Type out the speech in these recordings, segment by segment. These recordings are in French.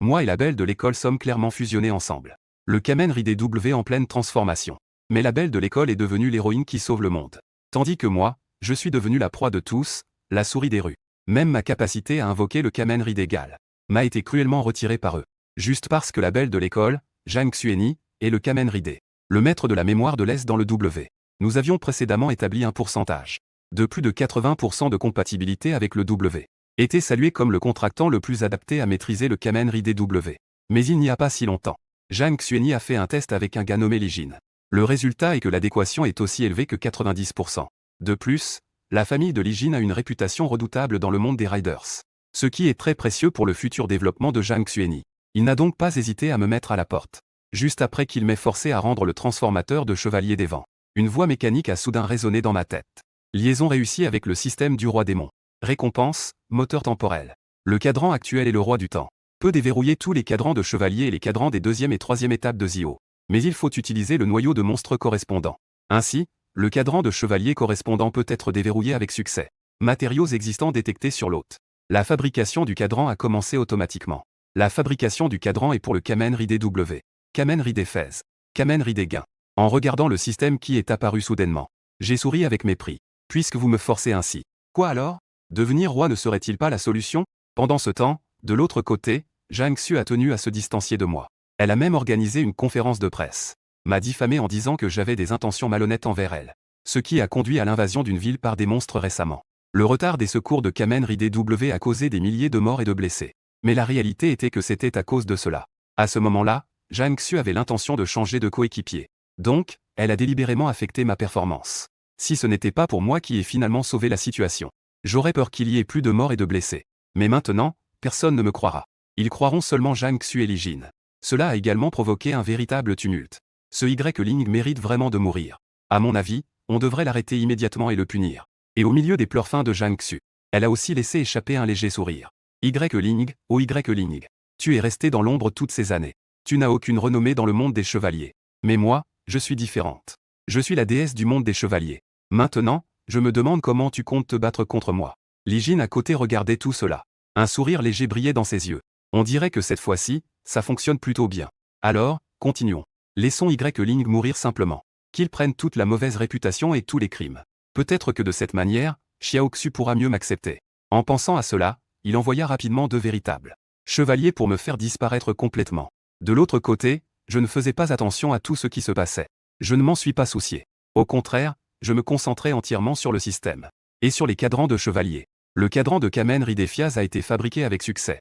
Moi et la belle de l'école sommes clairement fusionnés ensemble. Le Kamen Rider W en pleine transformation. Mais la belle de l'école est devenue l'héroïne qui sauve le monde. Tandis que moi, je suis devenu la proie de tous, la souris des rues. Même ma capacité à invoquer le Kamen Rider Gal m'a été cruellement retirée par eux. Juste parce que la belle de l'école, Jang Xueni, est le Kamen Rider, le maître de la mémoire de l'Est dans le W. Nous avions précédemment établi un pourcentage de plus de 80% de compatibilité avec le W. Était salué comme le contractant le plus adapté à maîtriser le Kamen Rider W. Mais il n'y a pas si longtemps, Jang Xueni a fait un test avec un gars nommé Lee Jin. Le résultat est que l'adéquation est aussi élevée que 90%. De plus, la famille de Lee Jin a une réputation redoutable dans le monde des Riders. Ce qui est très précieux pour le futur développement de Jang Xueni. Il n'a donc pas hésité à me mettre à la porte. Juste après qu'il m'ait forcé à rendre le transformateur de Chevalier des Vents. Une voix mécanique a soudain résonné dans ma tête. Liaison réussie avec le système du Roi Démon. Récompense, moteur temporel. Le cadran actuel est le roi du temps. Peut déverrouiller tous les cadrans de chevalier et les cadrans des deuxième et troisième étapes de Zio. Mais il faut utiliser le noyau de monstre correspondant. Ainsi, le cadran de chevalier correspondant peut être déverrouillé avec succès. Matériaux existants détectés sur l'hôte. La fabrication du cadran a commencé automatiquement. La fabrication du cadran est pour le Kamen Rider W. Kamen Rider Fez. Kamen Rider Gain. En regardant le système qui est apparu soudainement, j'ai souri avec mépris. Puisque vous me forcez ainsi. Quoi alors? Devenir roi ne serait-il pas la solution? Pendant ce temps, de l'autre côté, Jang Xu a tenu à se distancier de moi. Elle a même organisé une conférence de presse. M'a diffamé en disant que j'avais des intentions malhonnêtes envers elle. Ce qui a conduit à l'invasion d'une ville par des monstres récemment. Le retard des secours de Kamen Rider W a causé des milliers de morts et de blessés. Mais la réalité était que c'était à cause de cela. À ce moment-là, Jang Xu avait l'intention de changer de coéquipier. Donc, elle a délibérément affecté ma performance. Si ce n'était pas pour moi qui ai finalement sauvé la situation, j'aurais peur qu'il y ait plus de morts et de blessés. Mais maintenant, personne ne me croira. Ils croiront seulement Jang Xu et Lee Jin. Cela a également provoqué un véritable tumulte. Ce Y-Ling mérite vraiment de mourir. À mon avis, on devrait l'arrêter immédiatement et le punir. Et au milieu des pleurs fins de Jang Xu, elle a aussi laissé échapper un léger sourire. Y-Ling, oh Y-Ling. Tu es resté dans l'ombre toutes ces années. Tu n'as aucune renommée dans le monde des chevaliers. Mais moi, je suis différente. Je suis la déesse du monde des chevaliers. Maintenant, je me demande comment tu comptes te battre contre moi. Lee Jin à côté regardait tout cela. Un sourire léger brillait dans ses yeux. On dirait que cette fois-ci, ça fonctionne plutôt bien. Alors, continuons. Laissons Y-Ling mourir simplement. Qu'il prenne toute la mauvaise réputation et tous les crimes. Peut-être que de cette manière, Xiao Xu pourra mieux m'accepter. En pensant à cela, il envoya rapidement deux véritables chevaliers pour me faire disparaître complètement. De l'autre côté, je ne faisais pas attention à tout ce qui se passait. Je ne m'en suis pas soucié. Au contraire, je me concentrais entièrement sur le système. Et sur les cadrans de chevaliers. Le cadran de Kamen Rider Fiaz a été fabriqué avec succès.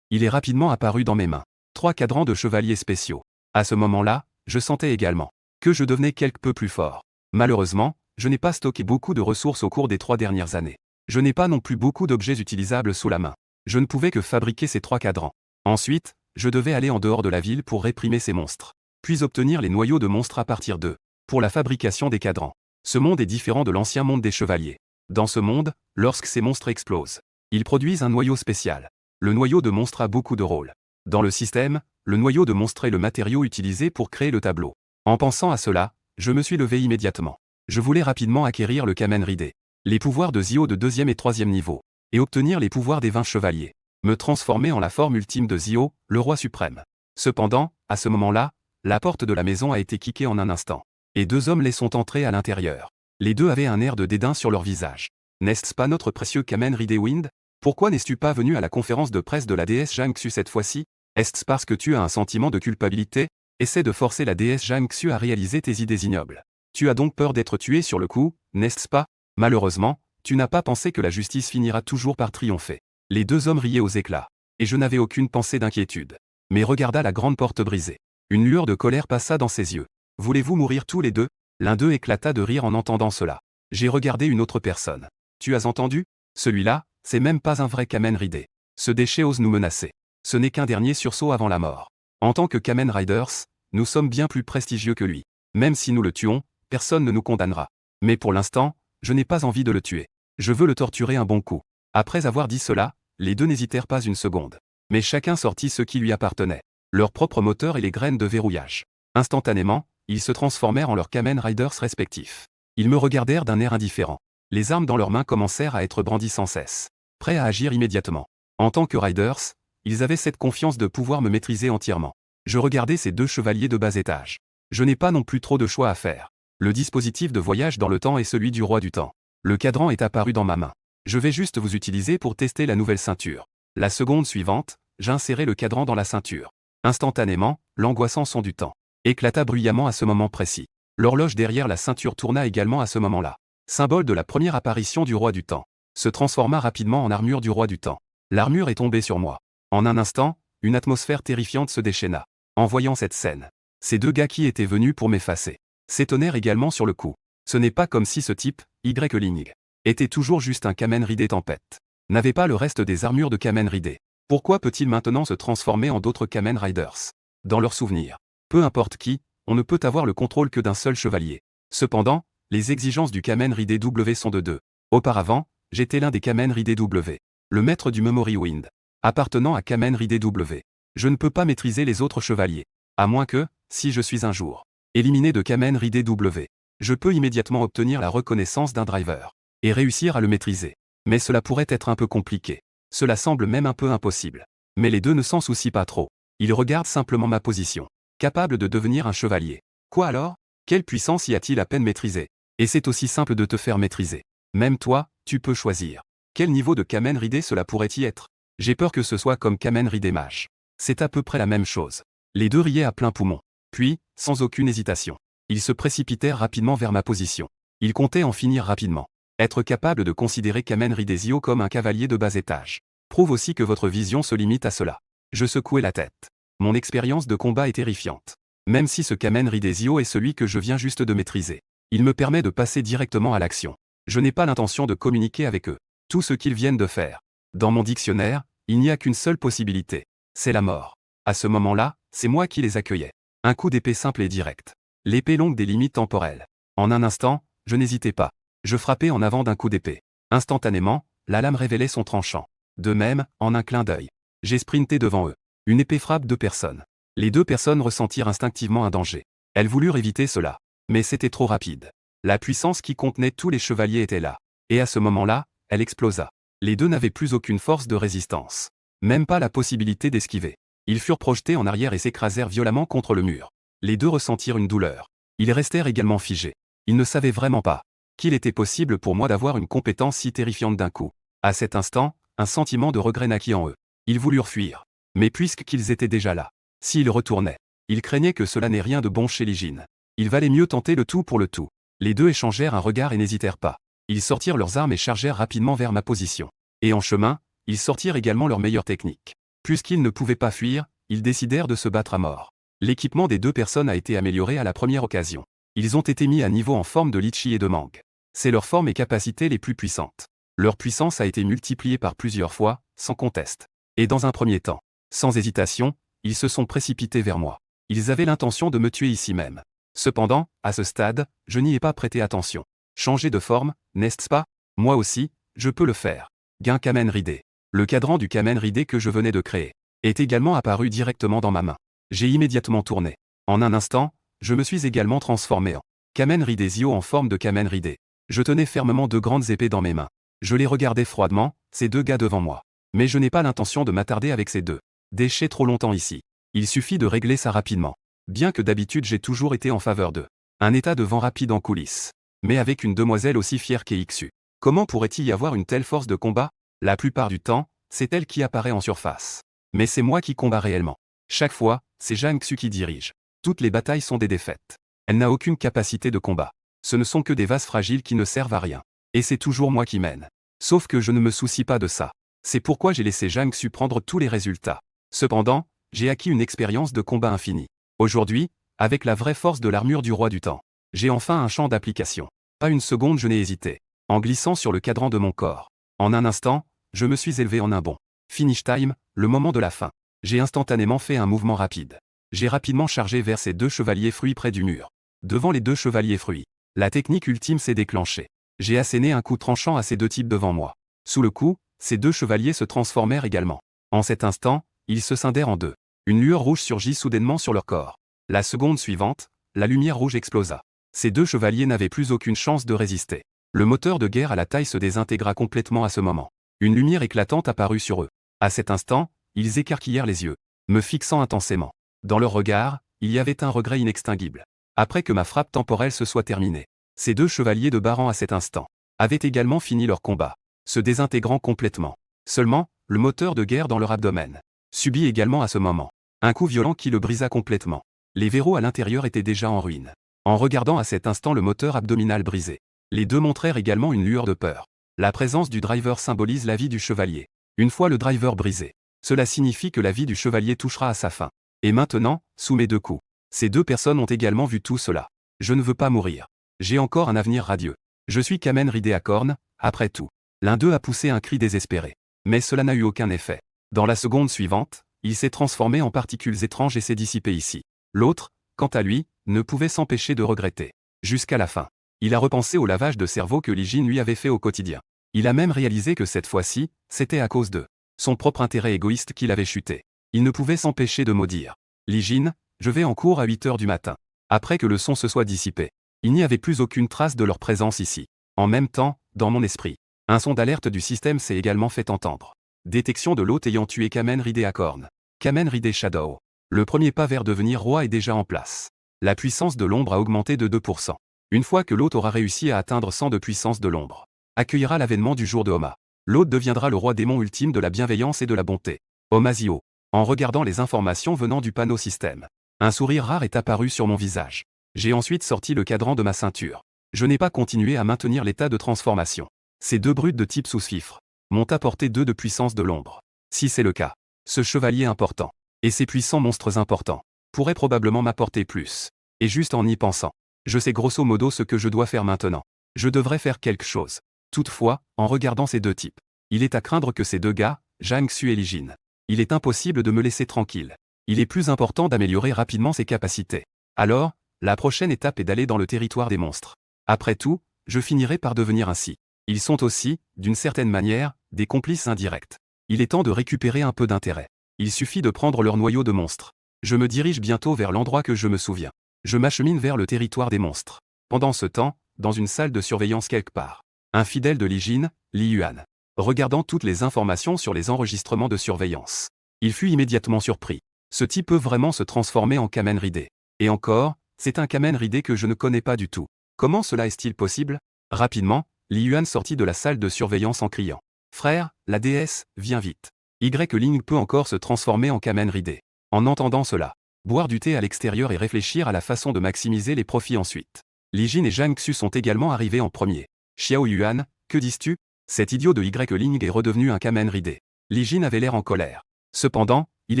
Il est rapidement apparu dans mes mains. 3 cadrans de chevaliers spéciaux. À ce moment-là, je sentais également que je devenais quelque peu plus fort. Malheureusement, je n'ai pas stocké beaucoup de ressources au cours des 3 dernières années. Je n'ai pas non plus beaucoup d'objets utilisables sous la main. Je ne pouvais que fabriquer ces 3 cadrans. Ensuite, je devais aller en dehors de la ville pour réprimer ces monstres. Puis obtenir les noyaux de monstres à partir d'eux. Pour la fabrication des cadrans. Ce monde est différent de l'ancien monde des chevaliers. Dans ce monde, lorsque ces monstres explosent, ils produisent un noyau spécial. Le noyau de monstre a beaucoup de rôles. Dans le système, le noyau de monstre est le matériau utilisé pour créer le tableau. En pensant à cela, je me suis levé immédiatement. Je voulais rapidement acquérir le Kamen Rider, les pouvoirs de Zio de 2e et 3e niveau, et obtenir les pouvoirs des 20 chevaliers. Me transformer en la forme ultime de Zio, le roi suprême. Cependant, à ce moment-là, la porte de la maison a été kickée en un instant. Et 2 hommes les sont entrés à l'intérieur. Les 2 avaient un air de dédain sur leur visage. N'est-ce pas notre précieux Kamen Rider Wind? Pourquoi n'es-tu pas venu à la conférence de presse de la déesse Jang Xu cette fois-ci? Est-ce parce que tu as un sentiment de culpabilité? Essaie de forcer la déesse Jang Xu à réaliser tes idées ignobles. Tu as donc peur d'être tué sur le coup, n'est-ce pas? Malheureusement, tu n'as pas pensé que la justice finira toujours par triompher. Les 2 hommes riaient aux éclats. Et je n'avais aucune pensée d'inquiétude. Mais regarda la grande porte brisée. Une lueur de colère passa dans ses yeux. Voulez-vous mourir tous les deux? L'un d'eux éclata de rire en entendant cela. J'ai regardé une autre personne. Tu as entendu? Celui-là, c'est même pas un vrai Kamen Rider. Ce déchet ose nous menacer. Ce n'est qu'un dernier sursaut avant la mort. En tant que Kamen Riders, nous sommes bien plus prestigieux que lui. Même si nous le tuons, personne ne nous condamnera. Mais pour l'instant, je n'ai pas envie de le tuer. Je veux le torturer un bon coup. Après avoir dit cela, les 2 n'hésitèrent pas une seconde. Mais chacun sortit ce qui lui appartenait. Leur propre moteur et les graines de verrouillage. Instantanément, ils se transformèrent en leurs Kamen Riders respectifs. Ils me regardèrent d'un air indifférent. Les armes dans leurs mains commencèrent à être brandies sans cesse. Prêts à agir immédiatement. En tant que Riders, Ils avaient cette confiance de pouvoir me maîtriser entièrement. Je regardais ces deux chevaliers de bas étage. Je n'ai pas non plus trop de choix à faire. Le dispositif de voyage dans le temps est celui du roi du temps. Le cadran est apparu dans ma main. Je vais juste vous utiliser pour tester la nouvelle ceinture. La seconde suivante, j'insérais le cadran dans la ceinture. Instantanément, l'angoissant son du temps éclata bruyamment à ce moment précis. L'horloge derrière la ceinture tourna également à ce moment-là. Symbole de la première apparition du roi du temps, se transforma rapidement en armure du roi du temps. L'armure est tombée sur moi. En un instant, une atmosphère terrifiante se déchaîna. En voyant cette scène, ces deux gars qui étaient venus pour m'effacer s'étonnèrent également sur le coup. Ce n'est pas comme si ce type, Y-Ling, était toujours juste un Kamen Rider tempête. N'avait pas le reste des armures de Kamen Rider. Pourquoi peut-il maintenant se transformer en d'autres Kamen Riders? Dans leurs souvenirs, peu importe qui, on ne peut avoir le contrôle que d'un seul chevalier. Cependant, les exigences du Kamen Rider W sont de deux. Auparavant, j'étais l'un des Kamen Rider W, le maître du Memory Wind, appartenant à Kamen Rider W. Je ne peux pas maîtriser les autres chevaliers. À moins que, si je suis un jour éliminé de Kamen Rider W, je peux immédiatement obtenir la reconnaissance d'un driver et réussir à le maîtriser. Mais cela pourrait être un peu compliqué. Cela semble même un peu impossible. Mais les deux ne s'en soucient pas trop. Ils regardent simplement ma position. Capable de devenir un chevalier. Quoi alors? Quelle puissance y a-t-il à peine maîtrisé? Et c'est aussi simple de te faire maîtriser. Même toi, tu peux choisir. Quel niveau de Kamen Rider cela pourrait y être? J'ai peur que ce soit comme Kamen Rider Mage. C'est à peu près la même chose. Les deux riaient à plein poumon. Puis, sans aucune hésitation, ils se précipitèrent rapidement vers ma position. Ils comptaient en finir rapidement. Être capable de considérer Kamen Rider Zio comme un cavalier de bas étage prouve aussi que votre vision se limite à cela. Je secouai la tête. Mon expérience de combat est terrifiante. Même si ce Kamen Rider Zio est celui que je viens juste de maîtriser, il me permet de passer directement à l'action. Je n'ai pas l'intention de communiquer avec eux. Tout ce qu'ils viennent de faire. Dans mon dictionnaire, il n'y a qu'une seule possibilité. C'est la mort. À ce moment-là, c'est moi qui les accueillais. Un coup d'épée simple et direct. L'épée longue des limites temporelles. En un instant, je n'hésitais pas. Je frappais en avant d'un coup d'épée. Instantanément, la lame révélait son tranchant. De même, en un clin d'œil, j'ai sprinté devant eux. Une épée frappe deux personnes. Les deux personnes ressentirent instinctivement un danger. Elles voulurent éviter cela. Mais c'était trop rapide. La puissance qui contenait tous les chevaliers était là. Et à ce moment-là, elle explosa. Les deux n'avaient plus aucune force de résistance. Même pas la possibilité d'esquiver. Ils furent projetés en arrière et s'écrasèrent violemment contre le mur. Les deux ressentirent une douleur. Ils restèrent également figés. Ils ne savaient vraiment pas qu'il était possible pour moi d'avoir une compétence si terrifiante d'un coup. À cet instant, un sentiment de regret naquit en eux. Ils voulurent fuir. Mais puisqu'ils étaient déjà là, s'ils retournaient, ils craignaient que cela n'ait rien de bon chez Lee-Jin. Il valait mieux tenter le tout pour le tout. Les deux échangèrent un regard et n'hésitèrent pas. Ils sortirent leurs armes et chargèrent rapidement vers ma position. Et en chemin, ils sortirent également leurs meilleures techniques. Puisqu'ils ne pouvaient pas fuir, ils décidèrent de se battre à mort. L'équipement des deux personnes a été amélioré à la première occasion. Ils ont été mis à niveau en forme de litchi et de mangue. C'est leur forme et capacité les plus puissantes. Leur puissance a été multipliée par plusieurs fois, sans conteste. Et dans un premier temps, sans hésitation, ils se sont précipités vers moi. Ils avaient l'intention de me tuer ici même. Cependant, à ce stade, je n'y ai pas prêté attention. Changer de forme, n'est-ce pas? Moi aussi, je peux le faire. Gain Kamen Rider. Le cadran du Kamen Rider que je venais de créer est également apparu directement dans ma main. J'ai immédiatement tourné. En un instant, je me suis également transformé en Kamen Rider Zio en forme de Kamen Rider. Je tenais fermement deux grandes épées dans mes mains. Je les regardais froidement, ces deux gars devant moi. Mais je n'ai pas l'intention de m'attarder avec ces deux déchets trop longtemps ici. Il suffit de régler ça rapidement. Bien que d'habitude j'ai toujours été en faveur d'eux. Un état de vent rapide en coulisses. Mais avec une demoiselle aussi fière qu'Eixu. Comment pourrait-il y avoir une telle force de combat? La plupart du temps, c'est elle qui apparaît en surface. Mais c'est moi qui combats réellement. Chaque fois, c'est Jang Xu qui dirige. Toutes les batailles sont des défaites. Elle n'a aucune capacité de combat. Ce ne sont que des vases fragiles qui ne servent à rien. Et c'est toujours moi qui mène. Sauf que je ne me soucie pas de ça. C'est pourquoi j'ai laissé Jang Xu prendre tous les résultats. Cependant, j'ai acquis une expérience de combat infinie. Aujourd'hui, avec la vraie force de l'armure du roi du temps, j'ai enfin un champ d'application. Pas une seconde je n'ai hésité. En glissant sur le cadran de mon corps. En un instant, je me suis élevé en un bond. Finish time, le moment de la fin. J'ai instantanément fait un mouvement rapide. J'ai rapidement chargé vers ces deux chevaliers fruits près du mur. Devant les deux chevaliers fruits, la technique ultime s'est déclenchée. J'ai asséné un coup tranchant à ces deux types devant moi. Sous le coup, ces deux chevaliers se transformèrent également. En cet instant, ils se scindèrent en deux. Une lueur rouge surgit soudainement sur leur corps. La seconde suivante, la lumière rouge explosa. Ces deux chevaliers n'avaient plus aucune chance de résister. Le moteur de guerre à la taille se désintégra complètement à ce moment. Une lumière éclatante apparut sur eux. À cet instant, ils écarquillèrent les yeux, me fixant intensément. Dans leur regard, il y avait un regret inextinguible. Après que ma frappe temporelle se soit terminée, ces deux chevaliers de Baran à cet instant avaient également fini leur combat, se désintégrant complètement. Seulement, le moteur de guerre dans leur abdomen subit également à ce moment un coup violent qui le brisa complètement. Les verrous à l'intérieur étaient déjà en ruine. En regardant à cet instant le moteur abdominal brisé, les deux montrèrent également une lueur de peur. La présence du driver symbolise la vie du chevalier. Une fois le driver brisé, cela signifie que la vie du chevalier touchera à sa fin. Et maintenant, sous mes deux coups, ces deux personnes ont également vu tout cela. Je ne veux pas mourir. J'ai encore un avenir radieux. Je suis Kamen Rider Acorn, après tout. L'un d'eux a poussé un cri désespéré. Mais cela n'a eu aucun effet. Dans la seconde suivante, il s'est transformé en particules étranges et s'est dissipé ici. L'autre, quant à lui, ne pouvait s'empêcher de regretter. Jusqu'à la fin. Il a repensé au lavage de cerveau que Lee Jin lui avait fait au quotidien. Il a même réalisé que cette fois-ci, c'était à cause de son propre intérêt égoïste qu'il avait chuté. Il ne pouvait s'empêcher de maudire. Lee Jin, je vais en cours à 8 heures du matin. Après que le son se soit dissipé, il n'y avait plus aucune trace de leur présence ici. En même temps, dans mon esprit, un son d'alerte du système s'est également fait entendre. Détection de l'hôte ayant tué Kamen Rider Acorn. Kamen Rider Shadow. Le premier pas vers devenir roi est déjà en place. La puissance de l'ombre a augmenté de 2%. Une fois que l'hôte aura réussi à atteindre 100 de puissance de l'ombre, accueillera l'avènement du jour de Homa. L'hôte deviendra le roi démon ultime de la bienveillance et de la bonté. Omazio. En regardant les informations venant du panneau système, un sourire rare est apparu sur mon visage. J'ai ensuite sorti le cadran de ma ceinture. Je n'ai pas continué à maintenir l'état de transformation. Ces deux brutes de type sous-fifre m'ont apporté 2 de puissance de l'ombre. Si c'est le cas, ce chevalier important, et ces puissants monstres importants, pourraient probablement m'apporter plus. Et juste en y pensant, je sais grosso modo ce que je dois faire maintenant. Je devrais faire quelque chose. Toutefois, en regardant ces deux types, il est à craindre que ces deux gars, Zhang Xu et Lee Jin, il est impossible de me laisser tranquille. Il est plus important d'améliorer rapidement ses capacités. Alors, la prochaine étape est d'aller dans le territoire des monstres. Après tout, je finirai par devenir ainsi. Ils sont aussi, d'une certaine manière, des complices indirects. Il est temps de récupérer un peu d'intérêt. Il suffit de prendre leur noyau de monstres. Je me dirige bientôt vers l'endroit que je me souviens. Je m'achemine vers le territoire des monstres. Pendant ce temps, dans une salle de surveillance quelque part, un fidèle de Lee Jin, Li Yuan, regardant toutes les informations sur les enregistrements de surveillance. Il fut immédiatement surpris. Ce type peut vraiment se transformer en Kamen Rider. Et encore, c'est un Kamen Rider que je ne connais pas du tout. Comment cela est-il possible? Rapidement, Li Yuan sortit de la salle de surveillance en criant. Frère, la déesse, viens vite. Y-Ling peut encore se transformer en Kamen Rider. En entendant cela, boire du thé à l'extérieur et réfléchir à la façon de maximiser les profits ensuite. Lee Jin et Zhang Xu sont également arrivés en premier. Xiao Yuan, que dis-tu? Cet idiot de Y-Ling est redevenu un Kamen Rider. Lee Jin avait l'air en colère. Cependant, il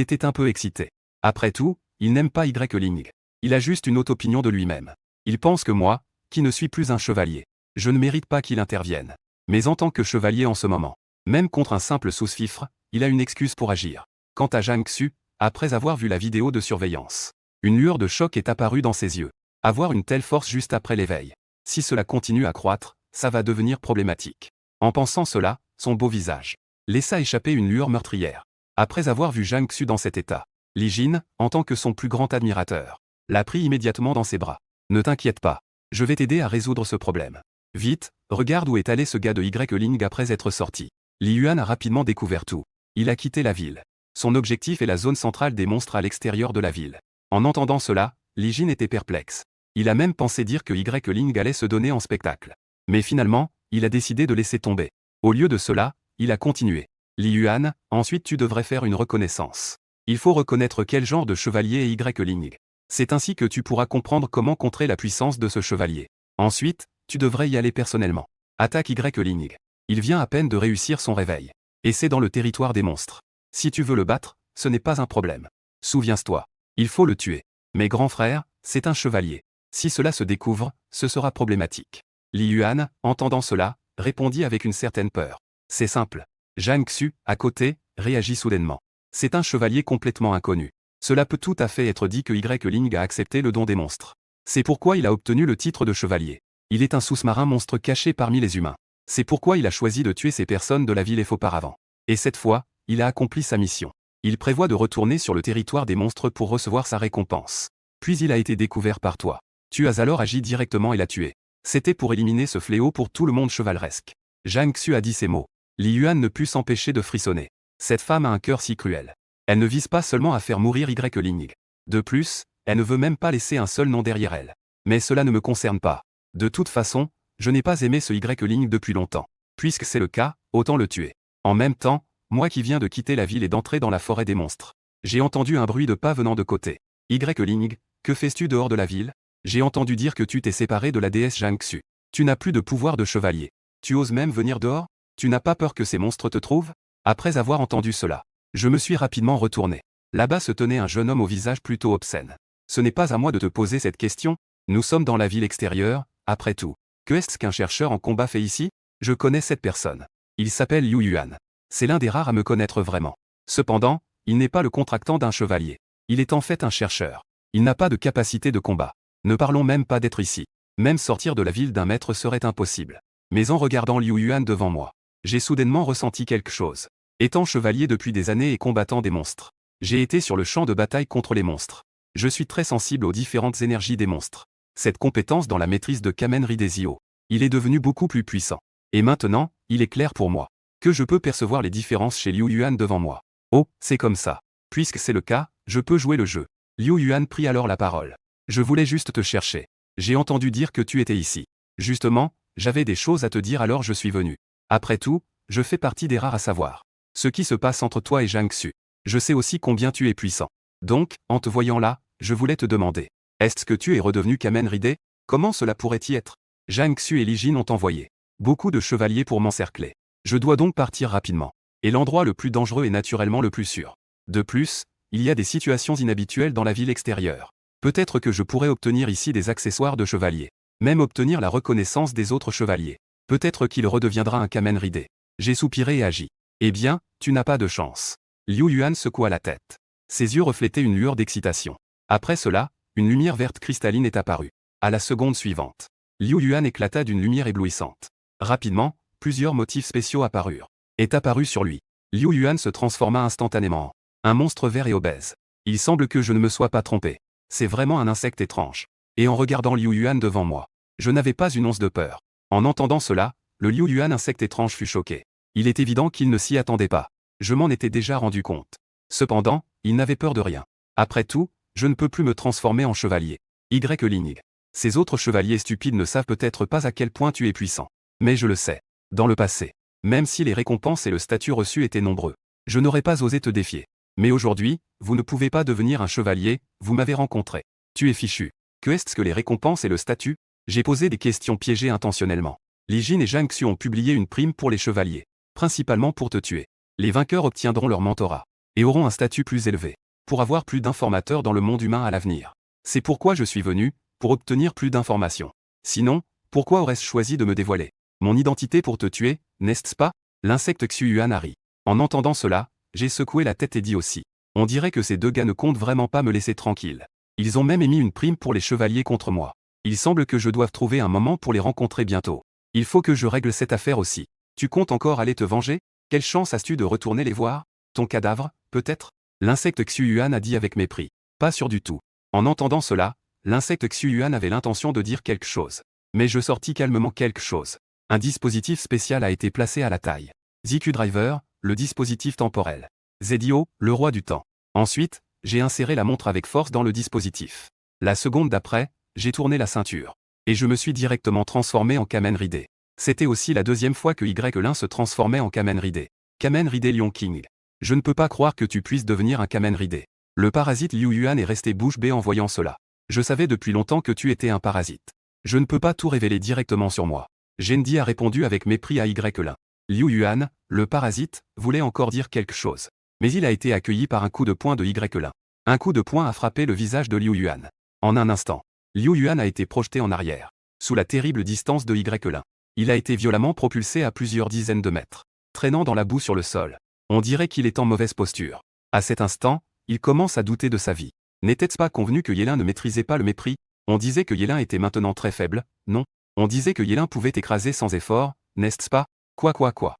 était un peu excité. Après tout, il n'aime pas Y-Ling. Il a juste une haute opinion de lui-même. Il pense que moi, qui ne suis plus un chevalier, je ne mérite pas qu'il intervienne. Mais en tant que chevalier en ce moment, même contre un simple sous-fifre, il a une excuse pour agir. Quant à Zhang Xu, après avoir vu la vidéo de surveillance, une lueur de choc est apparue dans ses yeux. Avoir une telle force juste après l'éveil. Si cela continue à croître, ça va devenir problématique. En pensant cela, son beau visage laissa échapper une lueur meurtrière. Après avoir vu Zhang Xu dans cet état, Lee Jin, en tant que son plus grand admirateur, l'a pris immédiatement dans ses bras. Ne t'inquiète pas, je vais t'aider à résoudre ce problème. Vite, regarde où est allé ce gars de Y-Ling après être sorti. Li Yuan a rapidement découvert tout. Il a quitté la ville. Son objectif est la zone centrale des monstres à l'extérieur de la ville. En entendant cela, Lee Jin était perplexe. Il a même pensé dire que Y-Ling allait se donner en spectacle. Mais finalement, il a décidé de laisser tomber. Au lieu de cela, il a continué. Li Yuan, ensuite tu devrais faire une reconnaissance. Il faut reconnaître quel genre de chevalier est Y-Ling. C'est ainsi que tu pourras comprendre comment contrer la puissance de ce chevalier. Ensuite, tu devrais y aller personnellement. Attaque Y-Ling. Il vient à peine de réussir son réveil. Et c'est dans le territoire des monstres. Si tu veux le battre, ce n'est pas un problème. Souviens-toi. Il faut le tuer. Mais grand frère, c'est un chevalier. Si cela se découvre, ce sera problématique. Li Yuan, entendant cela, répondit avec une certaine peur. C'est simple. Zhang Xu, à côté, réagit soudainement. C'est un chevalier complètement inconnu. Cela peut tout à fait être dit que Y-Ling a accepté le don des monstres. C'est pourquoi il a obtenu le titre de chevalier. Il est un sous-marin monstre caché parmi les humains. C'est pourquoi il a choisi de tuer ces personnes de la ville auparavant. Et cette fois, il a accompli sa mission. Il prévoit de retourner sur le territoire des monstres pour recevoir sa récompense. Puis il a été découvert par toi. Tu as alors agi directement et l'as tué. C'était pour éliminer ce fléau pour tout le monde chevaleresque. Zhang Xu a dit ces mots. Li Yuan ne put s'empêcher de frissonner. Cette femme a un cœur si cruel. Elle ne vise pas seulement à faire mourir Y-Ling. De plus, elle ne veut même pas laisser un seul nom derrière elle. Mais cela ne me concerne pas. De toute façon, je n'ai pas aimé ce Y-Ling depuis longtemps. Puisque c'est le cas, autant le tuer. En même temps, moi qui viens de quitter la ville et d'entrer dans la forêt des monstres. J'ai entendu un bruit de pas venant de côté. Y-Ling, que fais-tu dehors de la ville? J'ai entendu dire que tu t'es séparé de la déesse Jiangxu. Tu n'as plus de pouvoir de chevalier. Tu oses même venir dehors? Tu n'as pas peur que ces monstres te trouvent? Après avoir entendu cela, je me suis rapidement retourné. Là-bas se tenait un jeune homme au visage plutôt obscène. Ce n'est pas à moi de te poser cette question, nous sommes dans la ville extérieure, après tout. Que est-ce qu'un chercheur en combat fait ici? Je connais cette personne. Il s'appelle Liu Yuan. C'est l'un des rares à me connaître vraiment. Cependant, il n'est pas le contractant d'un chevalier. Il est en fait un chercheur. Il n'a pas de capacité de combat. Ne parlons même pas d'être ici. Même sortir de la ville d'un maître serait impossible. Mais en regardant Liu Yuan devant moi, j'ai soudainement ressenti quelque chose. Étant chevalier depuis des années et combattant des monstres, j'ai été sur le champ de bataille contre les monstres. Je suis très sensible aux différentes énergies des monstres. Cette compétence dans la maîtrise de Kamen Ridezio, il est devenu beaucoup plus puissant. Et maintenant, il est clair pour moi que je peux percevoir les différences chez Liu Yuan devant moi. Oh, c'est comme ça. Puisque c'est le cas, je peux jouer le jeu. Liu Yuan prit alors la parole. Je voulais juste te chercher. J'ai entendu dire que tu étais ici. Justement, j'avais des choses à te dire alors je suis venu. Après tout, je fais partie des rares à savoir ce qui se passe entre toi et Jiangxu. Je sais aussi combien tu es puissant. Donc, en te voyant là, je voulais te demander. Est-ce que tu es redevenu Kamen Ride? Comment cela pourrait-y être? Jiangxu et Li Jin ont envoyé beaucoup de chevaliers pour m'encercler. Je dois donc partir rapidement. Et l'endroit le plus dangereux est naturellement le plus sûr. De plus, il y a des situations inhabituelles dans la ville extérieure. Peut-être que je pourrais obtenir ici des accessoires de chevalier. Même obtenir la reconnaissance des autres chevaliers. Peut-être qu'il redeviendra un Kamen Ride. J'ai soupiré et agi. Eh bien, tu n'as pas de chance. Liu Yuan secoua la tête. Ses yeux reflétaient une lueur d'excitation. Après cela, une lumière verte cristalline est apparue. À la seconde suivante, Liu Yuan éclata d'une lumière éblouissante. Rapidement, plusieurs motifs spéciaux apparurent. Est apparu sur lui. Liu Yuan se transforma instantanément en un monstre vert et obèse. Il semble que je ne me sois pas trompé. C'est vraiment un insecte étrange. Et en regardant Liu Yuan devant moi, je n'avais pas une once de peur. En entendant cela, le Liu Yuan insecte étrange fut choqué. Il est évident qu'il ne s'y attendait pas. Je m'en étais déjà rendu compte. Cependant, il n'avait peur de rien. Après tout, je ne peux plus me transformer en chevalier. Y-Ling. Ces autres chevaliers stupides ne savent peut-être pas à quel point tu es puissant. Mais je le sais. Dans le passé, même si les récompenses et le statut reçu étaient nombreux, je n'aurais pas osé te défier. Mais aujourd'hui, vous ne pouvez pas devenir un chevalier, vous m'avez rencontré. Tu es fichu. Que est-ce que les récompenses et le statut? J'ai posé des questions piégées intentionnellement. Li Jin et Jiangxu ont publié une prime pour les chevaliers, principalement pour te tuer. Les vainqueurs obtiendront leur mentorat et auront un statut plus élevé, pour avoir plus d'informateurs dans le monde humain à l'avenir. C'est pourquoi je suis venu, pour obtenir plus d'informations. Sinon, pourquoi aurais-je choisi de me dévoiler mon identité pour te tuer, n'est-ce pas? L'insecte Xu Yuan a ri. En entendant cela, j'ai secoué la tête et dit aussi. On dirait que ces deux gars ne comptent vraiment pas me laisser tranquille. Ils ont même émis une prime pour les chevaliers contre moi. Il semble que je doive trouver un moment pour les rencontrer bientôt. Il faut que je règle cette affaire aussi. Tu comptes encore aller te venger? Quelle chance as-tu de retourner les voir? Ton cadavre, peut-être? L'insecte Xu Yuan a dit avec mépris. Pas sûr du tout. En entendant cela, l'insecte Xu Yuan avait l'intention de dire quelque chose. Mais je sortis calmement quelque chose. Un dispositif spécial a été placé à la taille. ZQ Driver, le dispositif temporel. Zedio, le roi du temps. Ensuite, j'ai inséré la montre avec force dans le dispositif. La seconde d'après, j'ai tourné la ceinture. Et je me suis directement transformé en Kamen Ride. C'était aussi la deuxième fois que Y-Lin se transformait en Kamen Ride. Kamen Ride Lion King. Je ne peux pas croire que tu puisses devenir un Kamen Ride. Le parasite Liu Yuan est resté bouche bée en voyant cela. Je savais depuis longtemps que tu étais un parasite. Je ne peux pas tout révéler directement sur moi. Gendi a répondu avec mépris à Y-Lin. Liu Yuan, le parasite, voulait encore dire quelque chose. Mais il a été accueilli par un coup de poing de Y-Lin. Un coup de poing a frappé le visage de Liu Yuan. En un instant, Liu Yuan a été projeté en arrière, sous la terrible distance de Y-Lin. Il a été violemment propulsé à plusieurs dizaines de mètres, traînant dans la boue sur le sol. On dirait qu'il est en mauvaise posture. À cet instant, il commence à douter de sa vie. N'était-ce pas convenu que Yelin ne maîtrisait pas le mépris? On disait que Yelin était maintenant très faible, non? On disait que Yelin pouvait écraser sans effort, n'est-ce pas? Quoi?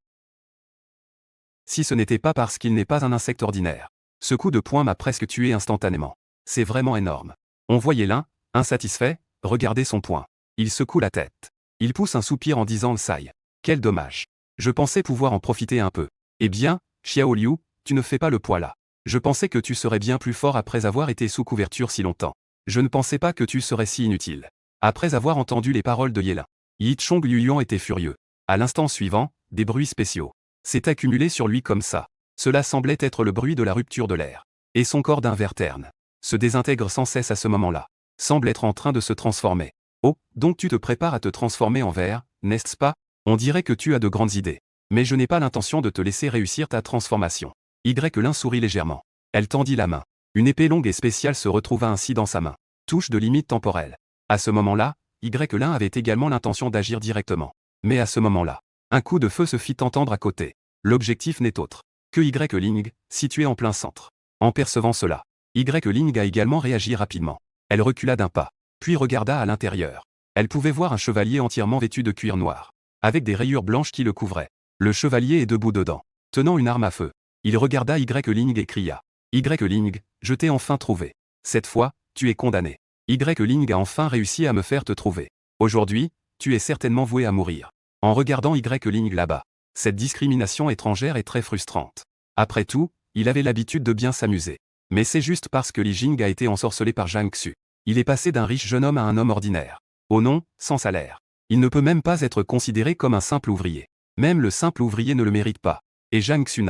Si ce n'était pas parce qu'il n'est pas un insecte ordinaire. Ce coup de poing m'a presque tué instantanément. C'est vraiment énorme. On voit Yelin, insatisfait, regarder son poing. Il secoue la tête. Il pousse un soupir en disant Sai. Quel dommage. Je pensais pouvoir en profiter un peu. Eh bien, Xiao Liu, tu ne fais pas le poids là. Je pensais que tu serais bien plus fort après avoir été sous couverture si longtemps. Je ne pensais pas que tu serais si inutile. Après avoir entendu les paroles de Yelin, Yichong Yuan était furieux. À l'instant suivant, des bruits spéciaux s'est accumulé sur lui comme ça. Cela semblait être le bruit de la rupture de l'air. Et son corps d'un verre terne se désintègre sans cesse à ce moment-là. Semble être en train de se transformer. Oh, donc tu te prépares à te transformer en verre, n'est-ce pas? On dirait que tu as de grandes idées. Mais je n'ai pas l'intention de te laisser réussir ta transformation. Lin sourit légèrement. Elle tendit la main. Une épée longue et spéciale se retrouva ainsi dans sa main. Touche de limite temporelle. À ce moment-là, Lin avait également l'intention d'agir directement. Mais à ce moment-là, un coup de feu se fit entendre à côté. L'objectif n'est autre que Ling, situé en plein centre. En percevant cela, Ling a également réagi rapidement. Elle recula d'un pas, puis regarda à l'intérieur. Elle pouvait voir un chevalier entièrement vêtu de cuir noir, avec des rayures blanches qui le couvraient. Le chevalier est debout dedans, tenant une arme à feu. Il regarda Ling et cria. Ling, je t'ai enfin trouvé. Cette fois, tu es condamné. Ling a enfin réussi à me faire te trouver. Aujourd'hui, tu es certainement voué à mourir. En regardant Ling là-bas, cette discrimination étrangère est très frustrante. Après tout, il avait l'habitude de bien s'amuser. Mais c'est juste parce que Li Jing a été ensorcelé par Zhang Xu. Il est passé d'un riche jeune homme à un homme ordinaire. Oh non, sans salaire. Il ne peut même pas être considéré comme un simple ouvrier. Même le simple ouvrier ne le mérite pas. Et Zhang Xu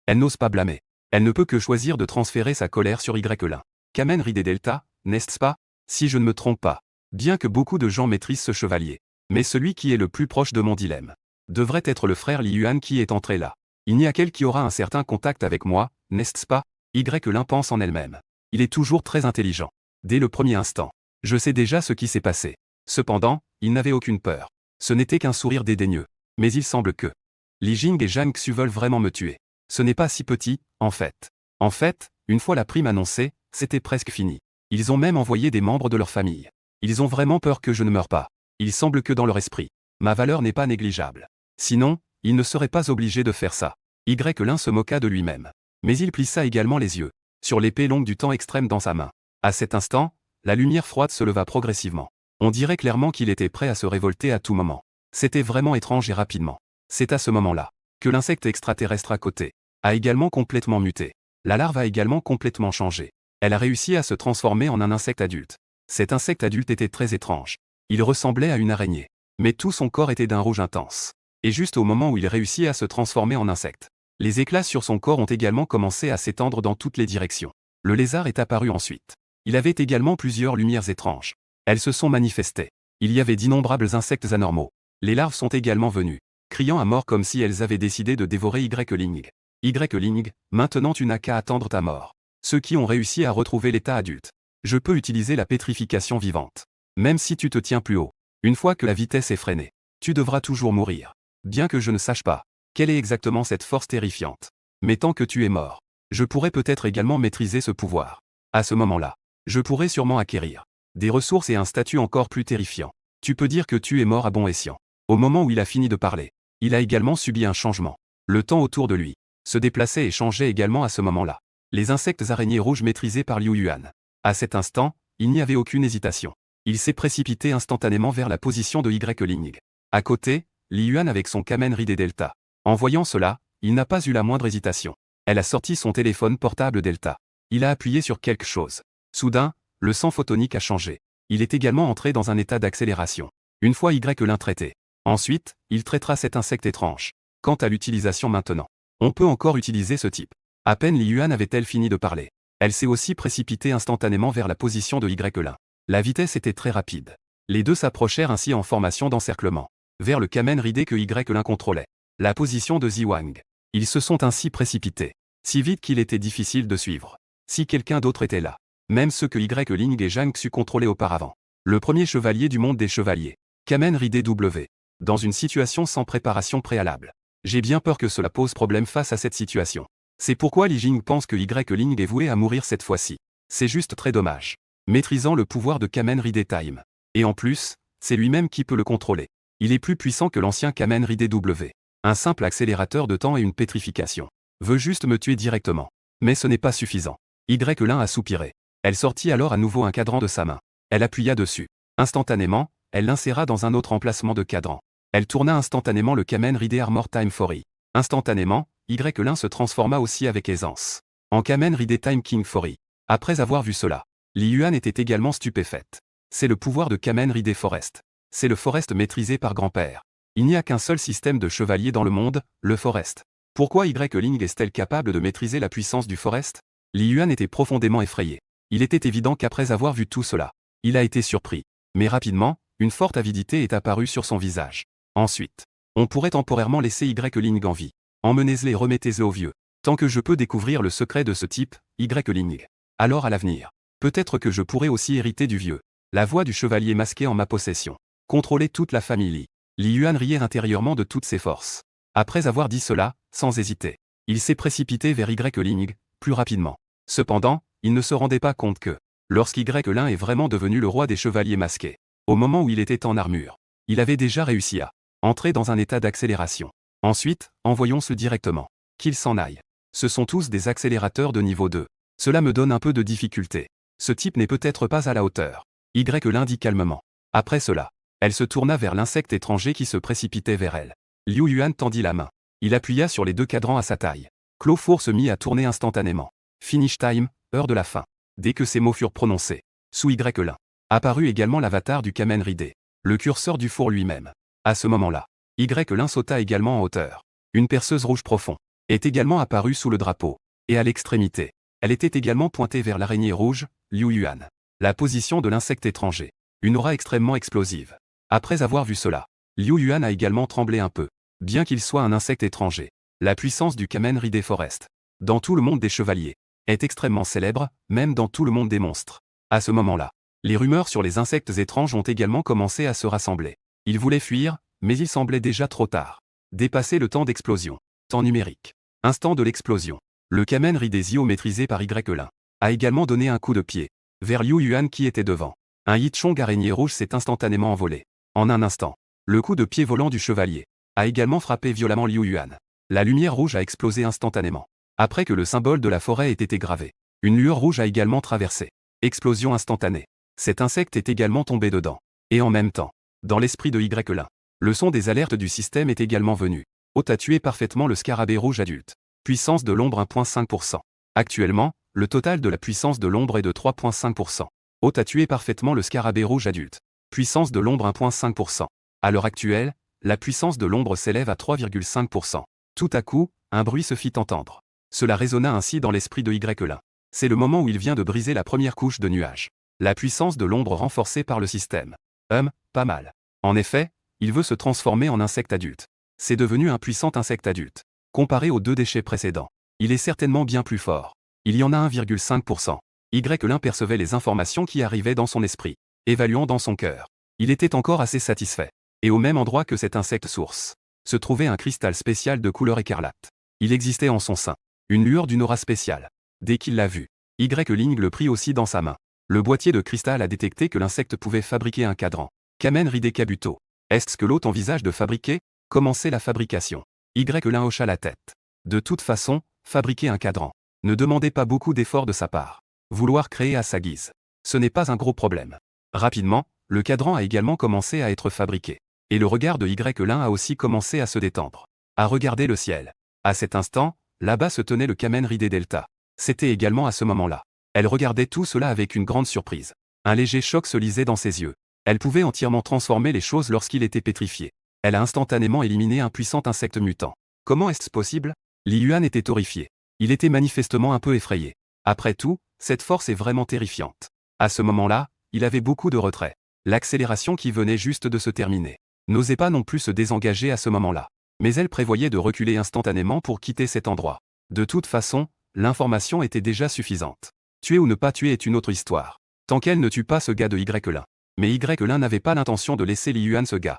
elle n'ose pas blâmer. Elle ne peut que choisir de transférer sa colère sur Lin. Kamen Ride Delta, n'est-ce pas? Si je ne me trompe pas. Bien que beaucoup de gens maîtrisent ce chevalier. Mais celui qui est le plus proche de mon dilemme devrait être le frère Li Yuan qui est entré là. Il n'y a qu'elle qui aura un certain contact avec moi, n'est-ce pas? Lin pense en elle-même. Il est toujours très intelligent. Dès le premier instant, je sais déjà ce qui s'est passé. Cependant, il n'avait aucune peur. Ce n'était qu'un sourire dédaigneux. Mais il semble que Li Jing et Zhang Xu veulent vraiment me tuer. Ce n'est pas si petit, en fait. En fait, une fois la prime annoncée, c'était presque fini. Ils ont même envoyé des membres de leur famille. Ils ont vraiment peur que je ne meure pas. Il semble que dans leur esprit, ma valeur n'est pas négligeable. Sinon, ils ne seraient pas obligés de faire ça. Lin se moqua de lui-même. Mais il plissa également les yeux sur l'épée longue du temps extrême dans sa main. À cet instant, la lumière froide se leva progressivement. On dirait clairement qu'il était prêt à se révolter à tout moment. C'était vraiment étrange et rapidement. C'est à ce moment-là que l'insecte extraterrestre à côté a également complètement muté. La larve a également complètement changé. Elle a réussi à se transformer en un insecte adulte. Cet insecte adulte était très étrange. Il ressemblait à une araignée. Mais tout son corps était d'un rouge intense. Et juste au moment où il réussit à se transformer en insecte, les éclats sur son corps ont également commencé à s'étendre dans toutes les directions. Le lézard est apparu ensuite. Il avait également plusieurs lumières étranges. Elles se sont manifestées. Il y avait d'innombrables insectes anormaux. Les larves sont également venues, criant à mort comme si elles avaient décidé de dévorer Ling. Ling, maintenant tu n'as qu'à attendre ta mort. Ceux qui ont réussi à retrouver l'état adulte. Je peux utiliser la pétrification vivante. Même si tu te tiens plus haut. Une fois que la vitesse est freinée, tu devras toujours mourir. Bien que je ne sache pas quelle est exactement cette force terrifiante. Mais tant que tu es mort, je pourrais peut-être également maîtriser ce pouvoir. À ce moment-là, je pourrais sûrement acquérir des ressources et un statut encore plus terrifiant. Tu peux dire que tu es mort à bon escient. Au moment où il a fini de parler, il a également subi un changement. Le temps autour de lui se déplaçait et changeait également à ce moment-là. Les insectes araignées rouges maîtrisés par Liu Yuan. À cet instant, il n'y avait aucune hésitation. Il s'est précipité instantanément vers la position de Ling. À côté, Li Yuan avec son Kamen Ride Delta. En voyant cela, il n'a pas eu la moindre hésitation. Elle a sorti son téléphone portable Delta. Il a appuyé sur quelque chose. Soudain, le sang photonique a changé. Il est également entré dans un état d'accélération. Une fois Lin traité. Ensuite, il traitera cet insecte étrange. Quant à l'utilisation maintenant, on peut encore utiliser ce type. À peine Li Yuan avait-elle fini de parler. Elle s'est aussi précipitée instantanément vers la position de Lin. La vitesse était très rapide. Les deux s'approchèrent ainsi en formation d'encerclement, vers le Kamen Ride que Lin contrôlait. La position de Ziwang. Ils se sont ainsi précipités, si vite qu'il était difficile de suivre. Si quelqu'un d'autre était là, même ceux que Ling et Zhang Xu contrôlaient auparavant. Le premier chevalier du monde des chevaliers. Kamen Ride W. Dans une situation sans préparation préalable. J'ai bien peur que cela pose problème face à cette situation. C'est pourquoi Li Jing pense que Ling est voué à mourir cette fois-ci. C'est juste très dommage. Maîtrisant le pouvoir de Kamen Ride Time. Et en plus, c'est lui-même qui peut le contrôler. Il est plus puissant que l'ancien Kamen Ride W. Un simple accélérateur de temps et une pétrification. Veut juste me tuer directement. Mais ce n'est pas suffisant. Lin a soupiré. Elle sortit alors à nouveau un cadran de sa main. Elle appuya dessus. Instantanément, elle l'inséra dans un autre emplacement de cadran. Elle tourna instantanément le Kamen Ride Armor Time Fori. Instantanément, Lin se transforma aussi avec aisance. En Kamen Rider Time King Fury. Après avoir vu cela, Li Yuan était également stupéfaite. C'est le pouvoir de Kamen Rider Forest. C'est le Forest maîtrisé par grand-père. Il n'y a qu'un seul système de chevalier dans le monde, le Forest. Pourquoi Y-Ling est-elle capable de maîtriser la puissance du Forest? Li Yuan était profondément effrayé. Il était évident qu'après avoir vu tout cela, il a été surpris. Mais rapidement, une forte avidité est apparue sur son visage. Ensuite, on pourrait temporairement laisser Y-Ling en vie. Emmenez-le et remettez-le au vieux. Tant que je peux découvrir le secret de ce type, Y-Ling. Alors à l'avenir, peut-être que je pourrai aussi hériter du vieux. La voix du chevalier masqué en ma possession. Contrôler toute la famille Li. Li Yuan riait intérieurement de toutes ses forces. Après avoir dit cela, sans hésiter, il s'est précipité vers Y-Ling, plus rapidement. Cependant, il ne se rendait pas compte que, lorsqu'Y-Ling est vraiment devenu le roi des chevaliers masqués, au moment où il était en armure, il avait déjà réussi à entrer dans un état d'accélération. Ensuite, envoyons-ce directement. Qu'il s'en aille. Ce sont tous des accélérateurs de niveau 2. Cela me donne un peu de difficulté. Ce type n'est peut-être pas à la hauteur. Y-Ling dit calmement. Après cela, elle se tourna vers l'insecte étranger qui se précipitait vers elle. Liu Yuan tendit la main. Il appuya sur les deux cadrans à sa taille. Clos-Four se mit à tourner instantanément. Finish time, heure de la fin. Dès que ces mots furent prononcés, sous Y-Ling, apparut également l'avatar du Kamen Rider, le curseur du four lui-même. À ce moment-là, Y-Ling sauta également en hauteur. Une perceuse rouge profond est également apparue sous le drapeau. Et à l'extrémité, elle était également pointée vers l'araignée rouge, Liu Yuan. La position de l'insecte étranger. Une aura extrêmement explosive. Après avoir vu cela, Liu Yuan a également tremblé un peu. Bien qu'il soit un insecte étranger, la puissance du Kamen Rider Forest, dans tout le monde des chevaliers, est extrêmement célèbre, même dans tout le monde des monstres. À ce moment-là, les rumeurs sur les insectes étranges ont également commencé à se rassembler. Ils voulaient fuir, mais il semblait déjà trop tard. Dépasser le temps d'explosion. Temps numérique. Instant de l'explosion. Le Kamen Rider Zio maîtrisé par Y-Ling a également donné un coup de pied vers Liu Yuan qui était devant. Un Yichong araignée rouge s'est instantanément envolé. En un instant, le coup de pied volant du chevalier a également frappé violemment Liu Yuan. La lumière rouge a explosé instantanément. Après que le symbole de la forêt ait été gravé, une lueur rouge a également traversé. Explosion instantanée. Cet insecte est également tombé dedans. Et en même temps, dans l'esprit de Y-Ling, le son des alertes du système est également venu. Ota a tué parfaitement le scarabée rouge adulte. Puissance de l'ombre 1,5%. Actuellement, le total de la puissance de l'ombre est de 3,5%. Ota a tué parfaitement le scarabée rouge adulte. Puissance de l'ombre 1,5%. À l'heure actuelle, la puissance de l'ombre s'élève à 3,5%. Tout à coup, un bruit se fit entendre. Cela résonna ainsi dans l'esprit de Y-Ling. C'est le moment où il vient de briser la première couche de nuages. La puissance de l'ombre renforcée par le système. Pas mal. En effet, il veut se transformer en insecte adulte. C'est devenu un puissant insecte adulte. Comparé aux deux déchets précédents, il est certainement bien plus fort. Il y en a 1,5%. Y-Ling percevait les informations qui arrivaient dans son esprit, évaluant dans son cœur. Il était encore assez satisfait. Et au même endroit que cet insecte source, se trouvait un cristal spécial de couleur écarlate. Il existait en son sein une lueur d'une aura spéciale. Dès qu'il l'a vu, Y-Ling le prit aussi dans sa main. Le boîtier de cristal a détecté que l'insecte pouvait fabriquer un cadran. Kamen Rider Kabuto. Est-ce ce que l'hôte envisage de fabriquer? Commencer la fabrication. Y-Ling hocha la tête. De toute façon, fabriquer un cadran ne demandait pas beaucoup d'efforts de sa part. Vouloir créer à sa guise, ce n'est pas un gros problème. Rapidement, le cadran a également commencé à être fabriqué. Et le regard de Y-Ling a aussi commencé à se détendre. À regarder le ciel. À cet instant, là-bas se tenait le Kamen Rider Delta. C'était également à ce moment-là. Elle regardait tout cela avec une grande surprise. Un léger choc se lisait dans ses yeux. Elle pouvait entièrement transformer les choses lorsqu'il était pétrifié. Elle a instantanément éliminé un puissant insecte mutant. Comment est-ce possible? Li Yuan était horrifié. Il était manifestement un peu effrayé. Après tout, cette force est vraiment terrifiante. À ce moment-là, il avait beaucoup de retrait. L'accélération qui venait juste de se terminer n'osait pas non plus se désengager à ce moment-là. Mais elle prévoyait de reculer instantanément pour quitter cet endroit. De toute façon, l'information était déjà suffisante. Tuer ou ne pas tuer est une autre histoire. Tant qu'elle ne tue pas ce gars de Y-Ling. Mais Y-Ling n'avait pas l'intention de laisser Li Yuan ce gars.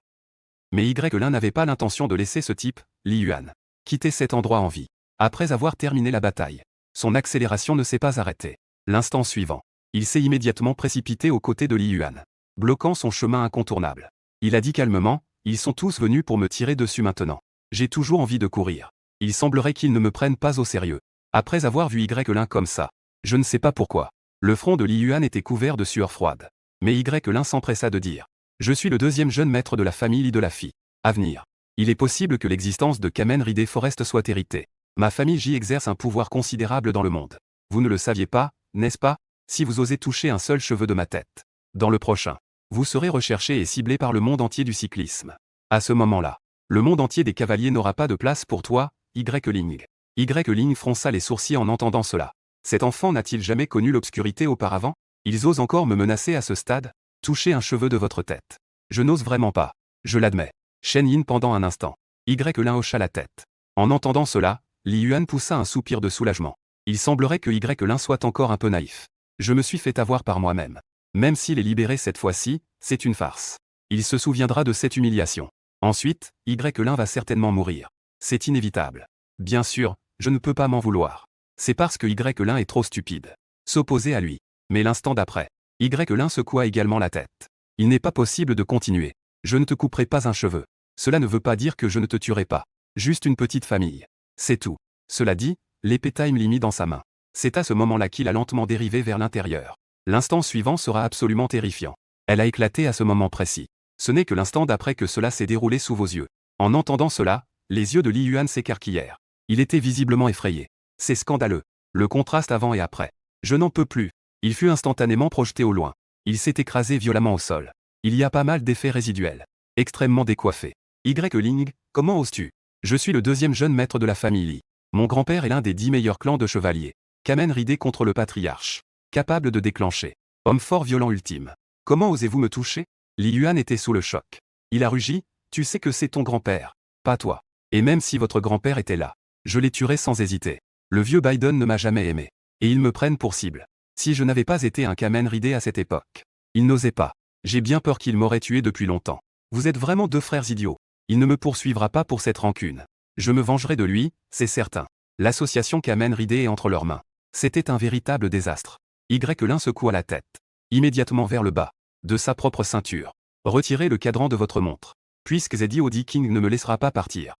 Mais Y-Ling n'avait pas l'intention de laisser ce type, Li Yuan, quitter cet endroit en vie. Après avoir terminé la bataille, son accélération ne s'est pas arrêtée. L'instant suivant, il s'est immédiatement précipité aux côtés de Li Yuan, bloquant son chemin incontournable. Il a dit calmement, ils sont tous venus pour me tirer dessus maintenant. J'ai toujours envie de courir. Il semblerait qu'ils ne me prennent pas au sérieux. Après avoir vu Y-Ling comme ça, je ne sais pas pourquoi. Le front de Li Yuan était couvert de sueur froide. Mais Y-Ling s'empressa de dire. Je suis le deuxième jeune maître de la famille Li de la Fille. À venir. Il est possible que l'existence de Kamen Rider Forest soit héritée. Ma famille J exerce un pouvoir considérable dans le monde. Vous ne le saviez pas, n'est-ce pas? Si vous osez toucher un seul cheveu de ma tête. Dans le prochain, vous serez recherché et ciblé par le monde entier du cyclisme. À ce moment-là, le monde entier des cavaliers n'aura pas de place pour toi, Y-Ling. Y-Ling fronça les sourcils en entendant cela. Cet enfant n'a-t-il jamais connu l'obscurité auparavant? Ils osent encore me menacer à ce stade? Toucher un cheveu de votre tête. Je n'ose vraiment pas. Je l'admets. Shen Yin pendant un instant. Y-Ling hocha la tête. En entendant cela, Li Yuan poussa un soupir de soulagement. Il semblerait que Y-Ling soit encore un peu naïf. Je me suis fait avoir par moi-même. Même s'il est libéré cette fois-ci, c'est une farce. Il se souviendra de cette humiliation. Ensuite, Y-Ling va certainement mourir. C'est inévitable. Bien sûr, je ne peux pas m'en vouloir. C'est parce que Y-Ling est trop stupide. S'opposer à lui. Mais l'instant d'après, Y-Ling secoua également la tête. Il n'est pas possible de continuer. Je ne te couperai pas un cheveu. Cela ne veut pas dire que je ne te tuerai pas. Juste une petite famille. C'est tout. Cela dit, l'épée Time l'y mit dans sa main. C'est à ce moment-là qu'il a lentement dérivé vers l'intérieur. L'instant suivant sera absolument terrifiant. Elle a éclaté à ce moment précis. Ce n'est que l'instant d'après que cela s'est déroulé sous vos yeux. En entendant cela, les yeux de Li Yuan s'écarquillèrent. Il était visiblement effrayé. C'est scandaleux. Le contraste avant et après. Je n'en peux plus. Il fut instantanément projeté au loin. Il s'est écrasé violemment au sol. Il y a pas mal d'effets résiduels. Extrêmement décoiffé. Y-Ling, comment oses-tu? Je suis le deuxième jeune maître de la famille Li. Mon grand-père est l'un des 10 meilleurs clans de chevaliers. Kamen ridé contre le patriarche. Capable de déclencher. Homme fort violent ultime. Comment osez-vous me toucher? Li Yuan était sous le choc. Il a rugi, tu sais que c'est ton grand-père. Pas toi. Et même si votre grand-père était là, je les tuerais sans hésiter. Le vieux Biden ne m'a jamais aimé. Et ils me prennent pour cible. Si je n'avais pas été un Kamen ridé à cette époque. Il n'osait pas. J'ai bien peur qu'il m'aurait tué depuis longtemps. Vous êtes vraiment deux frères idiots. Il ne me poursuivra pas pour cette rancune. Je me vengerai de lui, c'est certain. L'association Kamen ridé est entre leurs mains. C'était un véritable désastre. Y-Ling secoua la tête. Immédiatement vers le bas. De sa propre ceinture. Retirez le cadran de votre montre. Puisque Zeddy Odi King ne me laissera pas partir.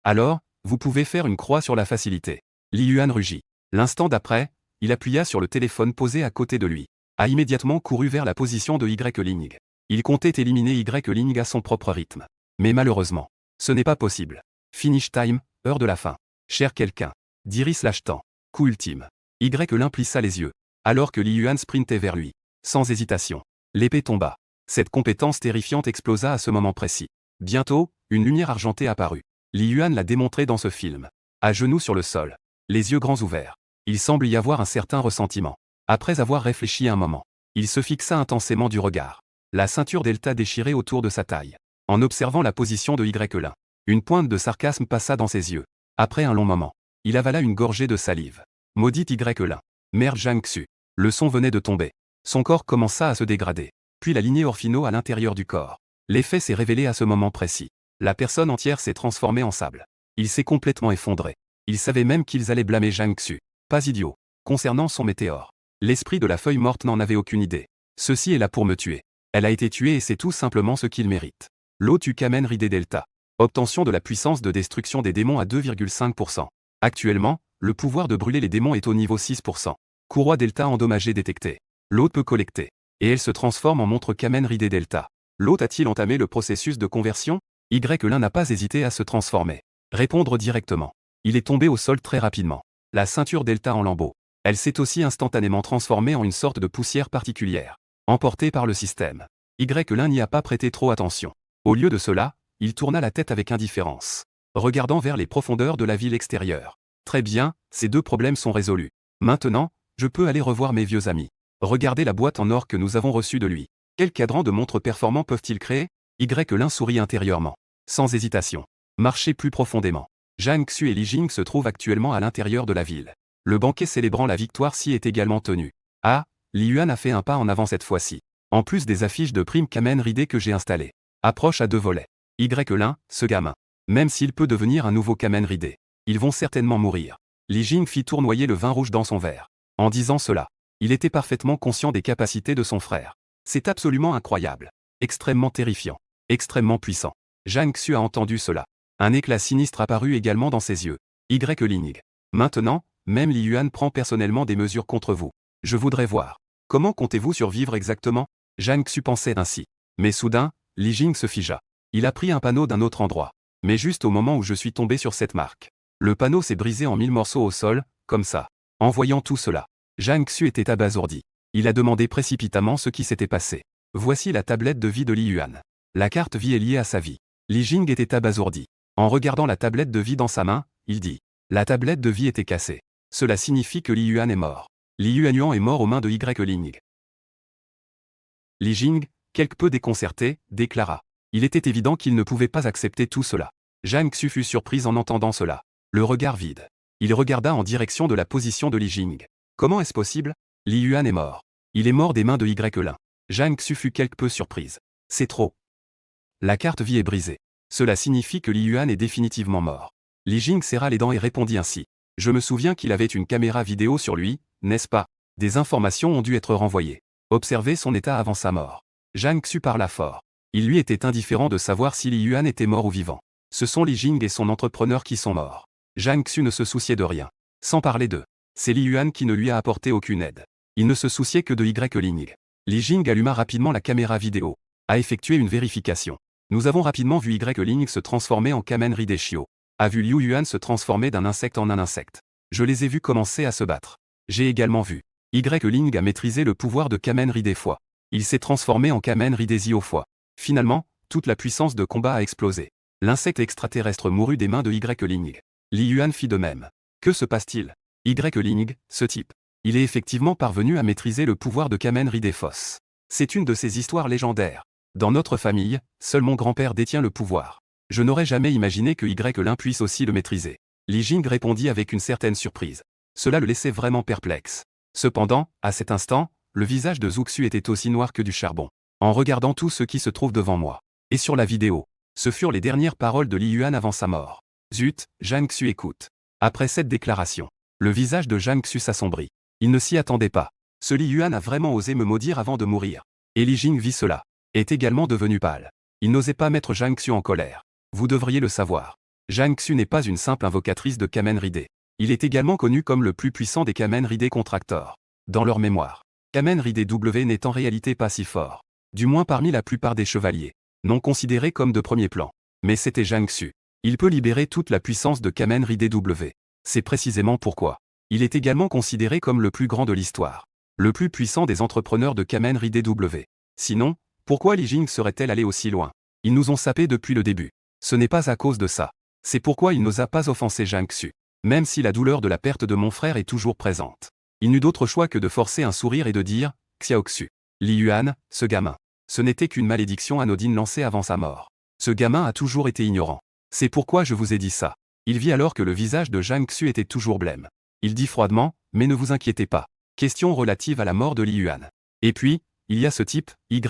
Alors, vous pouvez faire une croix sur la facilité. Li Yuan rugit. L'instant d'après, il appuya sur le téléphone posé à côté de lui. A immédiatement couru vers la position de Y-Ling. Il comptait éliminer Y-Ling à son propre rythme. Mais malheureusement, ce n'est pas possible. Finish time, heure de la fin. Cher quelqu'un. d'Iris l'achetant. Coup ultime. Y-Ling plissa les yeux. Alors que Li Yuan sprintait vers lui. Sans hésitation. L'épée tomba. Cette compétence terrifiante explosa à ce moment précis. Bientôt, une lumière argentée apparut. Li Yuan l'a démontré dans ce film. À genoux sur le sol. Les yeux grands ouverts. Il semble y avoir un certain ressentiment. Après avoir réfléchi un moment, il se fixa intensément du regard. La ceinture delta déchirée autour de sa taille. En observant la position de Y-Ling, une pointe de sarcasme passa dans ses yeux. Après un long moment, il avala une gorgée de salive. Maudit Y-Ling. Merde Zhang Xu. Le son venait de tomber. Son corps commença à se dégrader. Puis la lignée Orphino à l'intérieur du corps. L'effet s'est révélé à ce moment précis. La personne entière s'est transformée en sable. Il s'est complètement effondré. Il savait même qu'ils allaient blâmer Zhang Xu. Pas idiot. Concernant son météore. L'esprit de la feuille morte n'en avait aucune idée. Ceci est là pour me tuer. Elle a été tuée et c'est tout simplement ce qu'il mérite. L'eau tue Kamen ridé Delta. Obtention de la puissance de destruction des démons à 2,5%. Actuellement, le pouvoir de brûler les démons est au niveau 6%. Courroie Delta endommagée détectée. L'hôte peut collecter. Et elle se transforme en montre Kamen ridé Delta. L'hôte a-t-il entamé le processus de conversion? Y-Ling n'a pas hésité à se transformer. Répondre directement. Il est tombé au sol très rapidement. La ceinture Delta en lambeaux. Elle s'est aussi instantanément transformée en une sorte de poussière particulière. Emportée par le système. Y-Ling n'y a pas prêté trop attention. Au lieu de cela, il tourna la tête avec indifférence. Regardant vers les profondeurs de la ville extérieure. Très bien, ces deux problèmes sont résolus. Maintenant, je peux aller revoir mes vieux amis. Regardez la boîte en or que nous avons reçue de lui. Quel cadran de montres performants peuvent-ils créer? Y-Ling sourit intérieurement. Sans hésitation. Marchez plus profondément. Zhang Xu et Li Jing se trouvent actuellement à l'intérieur de la ville. Le banquet célébrant la victoire s'y est également tenu. Ah, Li Yuan a fait un pas en avant cette fois-ci. En plus des affiches de primes Kamen ridé que j'ai installées. Approche à 2 volets. Y-Ling, ce gamin. Même s'il peut devenir un nouveau Kamen ridé. Ils vont certainement mourir. Li Jing fit tournoyer le vin rouge dans son verre. En disant cela, il était parfaitement conscient des capacités de son frère. C'est absolument incroyable. Extrêmement terrifiant. Extrêmement puissant. Zhang Xu a entendu cela. Un éclat sinistre apparut également dans ses yeux. Y-Ling. Maintenant, même Li Yuan prend personnellement des mesures contre vous. Je voudrais voir. Comment comptez-vous survivre exactement? Zhang Xu pensait ainsi. Mais soudain, Li Jing se figea. Il a pris un panneau d'un autre endroit. Mais juste au moment où je suis tombé sur cette marque. Le panneau s'est brisé en 1000 morceaux au sol, comme ça. En voyant tout cela, Zhang Xu était abasourdi. Il a demandé précipitamment ce qui s'était passé. Voici la tablette de vie de Li Yuan. La carte vie est liée à sa vie. Li Jing était abasourdi. En regardant la tablette de vie dans sa main, il dit. La tablette de vie était cassée. Cela signifie que Li Yuan est mort. Li Yuanyuan est mort aux mains de Ling. Li Jing, quelque peu déconcerté, déclara. Il était évident qu'il ne pouvait pas accepter tout cela. Zhang Xu fut surprise en entendant cela. Le regard vide. Il regarda en direction de la position de Li Jing. Comment est-ce possible? Li Yuan est mort. Il est mort des mains de Ling. Zhang Xu fut quelque peu surprise. C'est trop. La carte vie est brisée. Cela signifie que Li Yuan est définitivement mort. Li Jing serra les dents et répondit ainsi. Je me souviens qu'il avait une caméra vidéo sur lui, n'est-ce pas? Des informations ont dû être renvoyées. Observez son état avant sa mort. Zhang Xu parla fort. Il lui était indifférent de savoir si Li Yuan était mort ou vivant. Ce sont Li Jing et son entrepreneur qui sont morts. Zhang Xu ne se souciait de rien. Sans parler d'eux. C'est Li Yuan qui ne lui a apporté aucune aide. Il ne se souciait que de Ling. Li Jing alluma rapidement la caméra vidéo. A effectué une vérification. Nous avons rapidement vu Ling se transformer en Kamen Rider Shio. A vu Liu Yuan se transformer d'un insecte en un insecte. Je les ai vus commencer à se battre. J'ai également vu. Ling a maîtrisé le pouvoir de Kamen Rider Foi. Il s'est transformé en Kamen Rider Zio Foi. Finalement, toute la puissance de combat a explosé. L'insecte extraterrestre mourut des mains de Ling. Li Yuan fit de même. Que se passe-t-il? Ling, ce type. Il est effectivement parvenu à maîtriser le pouvoir de Kamen Rider Fos. C'est une de ces histoires légendaires. Dans notre famille, seul mon grand-père détient le pouvoir. Je n'aurais jamais imaginé que Ling puisse aussi le maîtriser. Li Jing répondit avec une certaine surprise. Cela le laissait vraiment perplexe. Cependant, à cet instant, le visage de Zhou Xu était aussi noir que du charbon. En regardant tout ce qui se trouve devant moi. Et sur la vidéo. Ce furent les dernières paroles de Li Yuan avant sa mort. Zut, Zhang Xu écoute. Après cette déclaration, le visage de Zhang Xu s'assombrit. Il ne s'y attendait pas. Ce Li Yuan a vraiment osé me maudire avant de mourir. Et Li Jing vit cela. Est également devenu pâle. Il n'osait pas mettre Zhang Xu en colère. Vous devriez le savoir. Zhang Xu n'est pas une simple invocatrice de Kamen Rider. Il est également connu comme le plus puissant des Kamen Rider Contractors. Dans leur mémoire, Kamen Rider W n'est en réalité pas si fort. Du moins parmi la plupart des chevaliers. Non considérés comme de premier plan. Mais c'était Zhang Xu. Il peut libérer toute la puissance de Kamen Rider W. C'est précisément pourquoi. Il est également considéré comme le plus grand de l'histoire. Le plus puissant des entrepreneurs de Kamen Rider W. Sinon, pourquoi Li Jing serait-elle allée aussi loin? Ils nous ont sapés depuis le début. Ce n'est pas à cause de ça. C'est pourquoi il n'osa pas offenser Zhang Xu. Même si la douleur de la perte de mon frère est toujours présente. Il n'eut d'autre choix que de forcer un sourire et de dire « Xiao Xu. Li Yuan, ce gamin. Ce n'était qu'une malédiction anodine lancée avant sa mort. Ce gamin a toujours été ignorant. C'est pourquoi je vous ai dit ça. » Il vit alors que le visage de Zhang Xu était toujours blême. Il dit froidement « Mais ne vous inquiétez pas. Question relative à la mort de Li Yuan. Et puis, il y a ce type, Ling.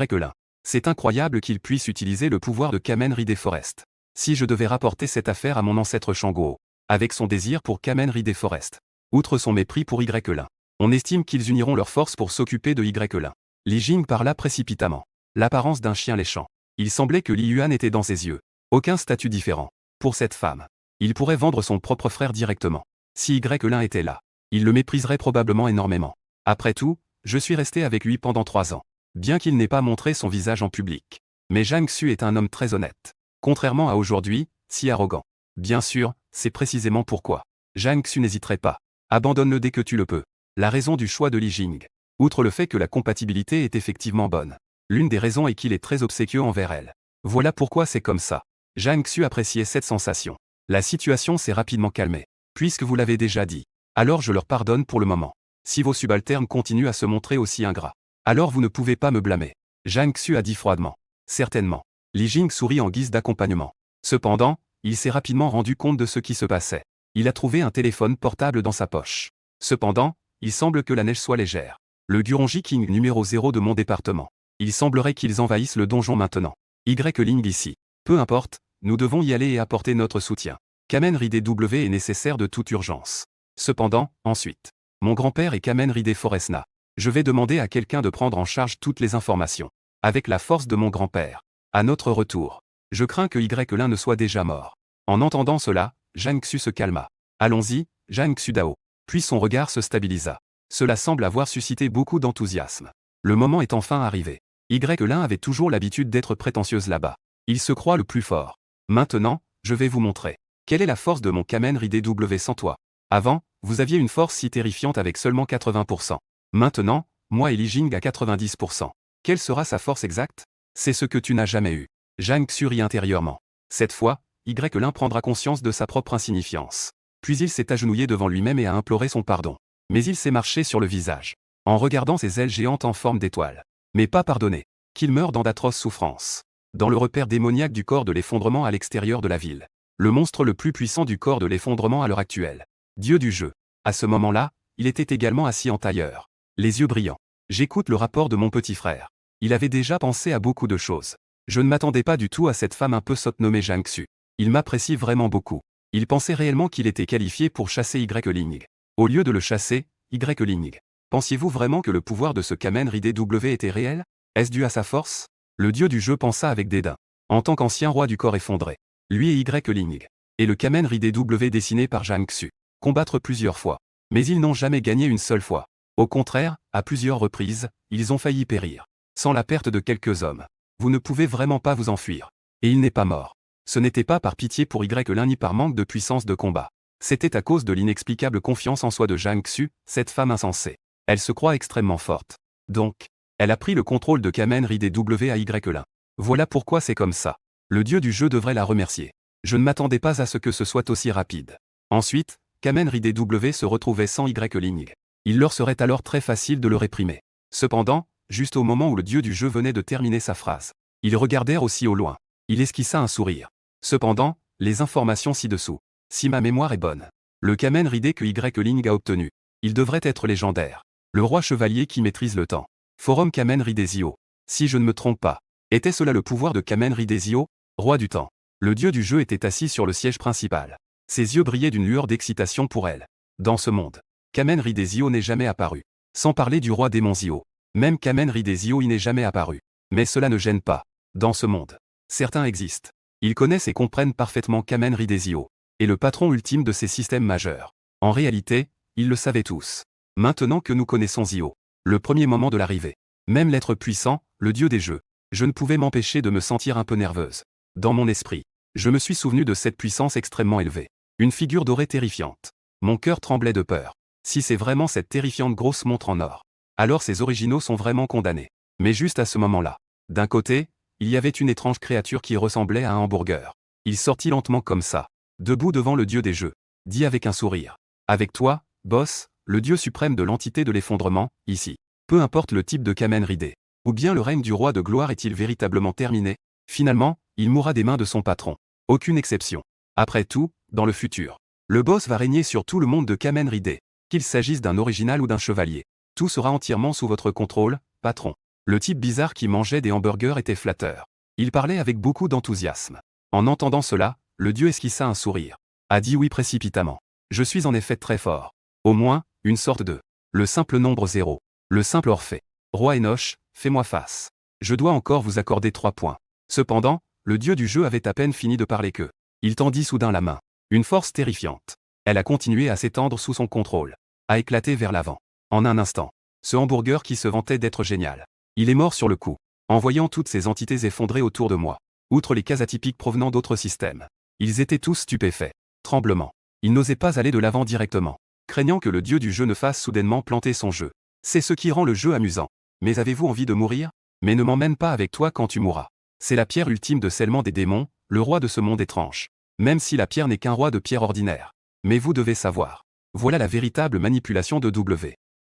C'est incroyable qu'il puisse utiliser le pouvoir de Kamen Rider Forest. Si je devais rapporter cette affaire à mon ancêtre Shango, avec son désir pour Kamen Rider Forest, outre son mépris pour Ling, on estime qu'ils uniront leurs forces pour s'occuper de Ling. Li Jing parla précipitamment. L'apparence d'un chien léchant. Il semblait que Li Yuan était dans ses yeux. Aucun statut différent. Pour cette femme. Il pourrait vendre son propre frère directement. Si Ling était là, il le mépriserait probablement énormément. Après tout, je suis resté avec lui pendant 3 ans. Bien qu'il n'ait pas montré son visage en public. Mais Zhang Xu est un homme très honnête. Contrairement à aujourd'hui, si arrogant. Bien sûr, c'est précisément pourquoi. Zhang Xu n'hésiterait pas. Abandonne-le dès que tu le peux. La raison du choix de Li Jing. Outre le fait que la compatibilité est effectivement bonne. L'une des raisons est qu'il est très obséquieux envers elle. Voilà pourquoi c'est comme ça. Zhang Xu appréciait cette sensation. La situation s'est rapidement calmée. Puisque vous l'avez déjà dit. Alors je leur pardonne pour le moment. Si vos subalternes continuent à se montrer aussi ingrats. Alors vous ne pouvez pas me blâmer. Zhang Xu a dit froidement. Certainement. Li Jing sourit en guise d'accompagnement. Cependant, il s'est rapidement rendu compte de ce qui se passait. Il a trouvé un téléphone portable dans sa poche. Cependant, il semble que la neige soit légère. Le Guronji King numéro 0 de mon département. Il semblerait qu'ils envahissent le donjon maintenant. Ling ici. Peu importe, nous devons y aller et apporter notre soutien. Kamen Rider W est nécessaire de toute urgence. Cependant, ensuite, mon grand-père est Kamen Rider Forestna. Je vais demander à quelqu'un de prendre en charge toutes les informations. Avec la force de mon grand-père. À notre retour. Je crains que Ling ne soit déjà mort. En entendant cela, Zhang Xu se calma. Allons-y, Zhang Xu Dao. Puis son regard se stabilisa. Cela semble avoir suscité beaucoup d'enthousiasme. Le moment est enfin arrivé. Ling avait toujours l'habitude d'être prétentieuse là-bas. Il se croit le plus fort. Maintenant, je vais vous montrer. Quelle est la force de mon Kamen Rider W sans toi? Avant, vous aviez une force si terrifiante avec seulement 80%. Maintenant, moi et Li Jing à 90%. Quelle sera sa force exacte? C'est ce que tu n'as jamais eu. Zhang Xu rit intérieurement. Cette fois, Y prendra conscience de sa propre insignifiance. Puis il s'est agenouillé devant lui-même et a imploré son pardon. Mais il s'est marché sur le visage, en regardant ses ailes géantes en forme d'étoile. Mais pas pardonné. Qu'il meure dans d'atroces souffrances. Dans le repère démoniaque du corps de l'effondrement à l'extérieur de la ville. Le monstre le plus puissant du corps de l'effondrement à l'heure actuelle. Dieu du jeu. À ce moment-là, il était également assis en tailleur. Les yeux brillants. J'écoute le rapport de mon petit frère. Il avait déjà pensé à beaucoup de choses. Je ne m'attendais pas du tout à cette femme un peu sotte nommée Zhang Xu. Il m'apprécie vraiment beaucoup. Il pensait réellement qu'il était qualifié pour chasser Y-Ling. Au lieu de le chasser, Y-Ling. Pensiez-vous vraiment que le pouvoir de ce Kamen Rider W était réel? Est-ce dû à sa force? Le dieu du jeu pensa avec dédain. En tant qu'ancien roi du corps effondré. Lui et Y-Ling. Et le Kamen Rider W dessiné par Zhang Xu. Combattre plusieurs fois. Mais ils n'ont jamais gagné une seule fois. Au contraire, à plusieurs reprises, ils ont failli périr. Sans la perte de quelques hommes. Vous ne pouvez vraiment pas vous enfuir. Et il n'est pas mort. Ce n'était pas par pitié pour Y-Ling ni par manque de puissance de combat. C'était à cause de l'inexplicable confiance en soi de Zhang Xu, cette femme insensée. Elle se croit extrêmement forte. Donc, elle a pris le contrôle de Kamen Rider W à Y-Ling. Voilà pourquoi c'est comme ça. Le dieu du jeu devrait la remercier. Je ne m'attendais pas à ce que ce soit aussi rapide. Ensuite, Kamen Rider W se retrouvait sans Y-Ling. Il leur serait alors très facile de le réprimer. Cependant, juste au moment où le dieu du jeu venait de terminer sa phrase, ils regardèrent aussi au loin. Il esquissa un sourire. Cependant, les informations ci-dessous. Si ma mémoire est bonne. Le Kamen Rider que Y-Ling a obtenu. Il devrait être légendaire. Le roi chevalier qui maîtrise le temps. Forum Kamen Rider Zio. Si je ne me trompe pas. Était cela le pouvoir de Kamen Rider Zio, roi du temps? Le dieu du jeu était assis sur le siège principal. Ses yeux brillaient d'une lueur d'excitation pour elle. Dans ce monde, Kamen Rider Zio n'est jamais apparu. Sans parler du roi démon Zio. Même Kamen Rider Zio y n'est jamais apparu. Mais cela ne gêne pas. Dans ce monde, certains existent. Ils connaissent et comprennent parfaitement Kamen Rider Zio. Et le patron ultime de ces systèmes majeurs. En réalité, ils le savaient tous. Maintenant que nous connaissons Zio. Le premier moment de l'arrivée. Même l'être puissant, le dieu des jeux. Je ne pouvais m'empêcher de me sentir un peu nerveuse. Dans mon esprit, je me suis souvenu de cette puissance extrêmement élevée. Une figure dorée terrifiante. Mon cœur tremblait de peur. Si c'est vraiment cette terrifiante grosse montre en or, alors ces originaux sont vraiment condamnés. Mais juste à ce moment-là, d'un côté, il y avait une étrange créature qui ressemblait à un hamburger. Il sortit lentement comme ça, debout devant le dieu des jeux, dit avec un sourire. Avec toi, boss, le dieu suprême de l'entité de l'effondrement, ici. Peu importe le type de Kamen Rider. Ou bien le règne du roi de gloire est-il véritablement terminé? Finalement, il mourra des mains de son patron. Aucune exception. Après tout, dans le futur, le boss va régner sur tout le monde de Kamen Rider. Qu'il s'agisse d'un original ou d'un chevalier. Tout sera entièrement sous votre contrôle, patron. Le type bizarre qui mangeait des hamburgers était flatteur. Il parlait avec beaucoup d'enthousiasme. En entendant cela, le dieu esquissa un sourire. A dit oui précipitamment. Je suis en effet très fort. Au moins, une sorte de. Le simple nombre 0. Le simple Orphée. Roi Enoch, fais-moi face. Je dois encore vous accorder 3 points. Cependant, le dieu du jeu avait à peine fini de parler que. Il tendit soudain la main. Une force terrifiante. Elle a continué à s'étendre sous son contrôle. A éclaté vers l'avant. En un instant. Ce hamburger qui se vantait d'être génial. Il est mort sur le coup. En voyant toutes ces entités effondrées autour de moi. Outre les cas atypiques provenant d'autres systèmes. Ils étaient tous stupéfaits. Tremblement. Ils n'osaient pas aller de l'avant directement. Craignant que le dieu du jeu ne fasse soudainement planter son jeu. C'est ce qui rend le jeu amusant. Mais avez-vous envie de mourir? Mais ne m'emmène pas avec toi quand tu mourras. C'est la pierre ultime de scellement des démons, le roi de ce monde étrange. Même si la pierre n'est qu'un roi de pierre ordinaire. Mais vous devez savoir. Voilà la véritable manipulation de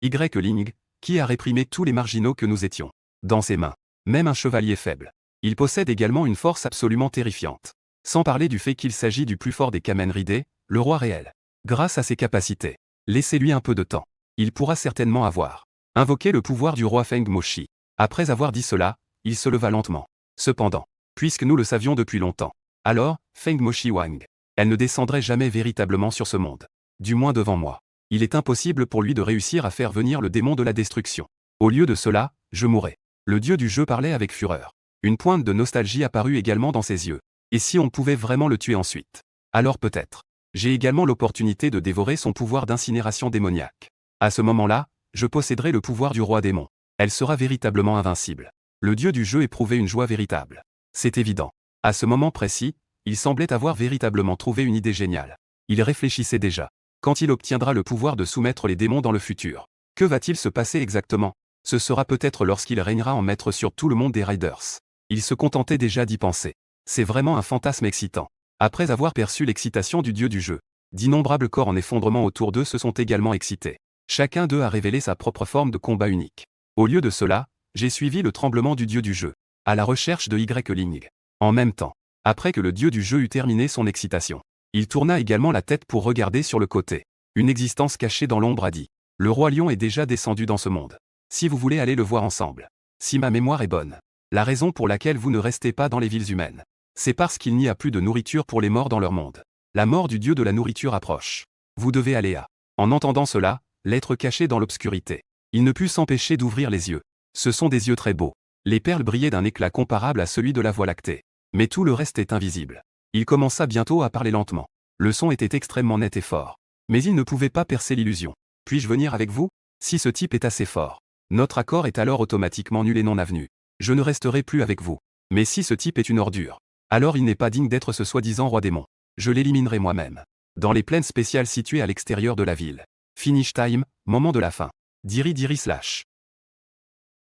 Y-Ling, qui a réprimé tous les marginaux que nous étions. Dans ses mains. Même un chevalier faible. Il possède également une force absolument terrifiante. Sans parler du fait qu'il s'agit du plus fort des Kamen Rider, le roi réel. Grâce à ses capacités. Laissez-lui un peu de temps. Il pourra certainement avoir invoqué le pouvoir du roi Feng Moshi. Après avoir dit cela, il se leva lentement. Cependant, puisque nous le savions depuis longtemps, alors, Feng Moshi Wang. Elle ne descendrait jamais véritablement sur ce monde. Du moins devant moi. Il est impossible pour lui de réussir à faire venir le démon de la destruction. Au lieu de cela, je mourrai. Le dieu du jeu parlait avec fureur. Une pointe de nostalgie apparut également dans ses yeux. Et si on pouvait vraiment le tuer ensuite? Alors peut-être. J'ai également l'opportunité de dévorer son pouvoir d'incinération démoniaque. À ce moment-là, je posséderai le pouvoir du roi démon. Elle sera véritablement invincible. Le dieu du jeu éprouvait une joie véritable. C'est évident. À ce moment précis, il semblait avoir véritablement trouvé une idée géniale. Il réfléchissait déjà. quand il obtiendra le pouvoir de soumettre les démons dans le futur. Que va-t-il se passer exactement? Ce sera peut-être lorsqu'il régnera en maître sur tout le monde des Riders. Il se contentait déjà d'y penser. C'est vraiment un fantasme excitant. Après avoir perçu l'excitation du dieu du jeu, d'innombrables corps en effondrement autour d'eux se sont également excités. Chacun d'eux a révélé sa propre forme de combat unique. Au lieu de cela, j'ai suivi le tremblement du dieu du jeu, à la recherche de Y-Ling. En même temps, après que le dieu du jeu eut terminé son excitation, il tourna également la tête pour regarder sur le côté. Une existence cachée dans l'ombre a dit: le roi lion est déjà descendu dans ce monde. Si vous voulez aller le voir ensemble. Si ma mémoire est bonne. La raison pour laquelle vous ne restez pas dans les villes humaines, c'est parce qu'il n'y a plus de nourriture pour les morts dans leur monde. La mort du dieu de la nourriture approche. Vous devez aller à. En entendant cela, l'être caché dans l'obscurité. Il ne put s'empêcher d'ouvrir les yeux. Ce sont des yeux très beaux. Les perles brillaient d'un éclat comparable à celui de la Voie lactée. Mais tout le reste est invisible. Il commença bientôt à parler lentement. Le son était extrêmement net et fort. Mais il ne pouvait pas percer l'illusion. Puis-je venir avec vous? Si ce type est assez fort, notre accord est alors automatiquement nul et non avenu. Je ne resterai plus avec vous. Mais si ce type est une ordure, alors il n'est pas digne d'être ce soi-disant roi démon. Je l'éliminerai moi-même. Dans les plaines spéciales situées à l'extérieur de la ville. Finish time, moment de la fin. Diri slash.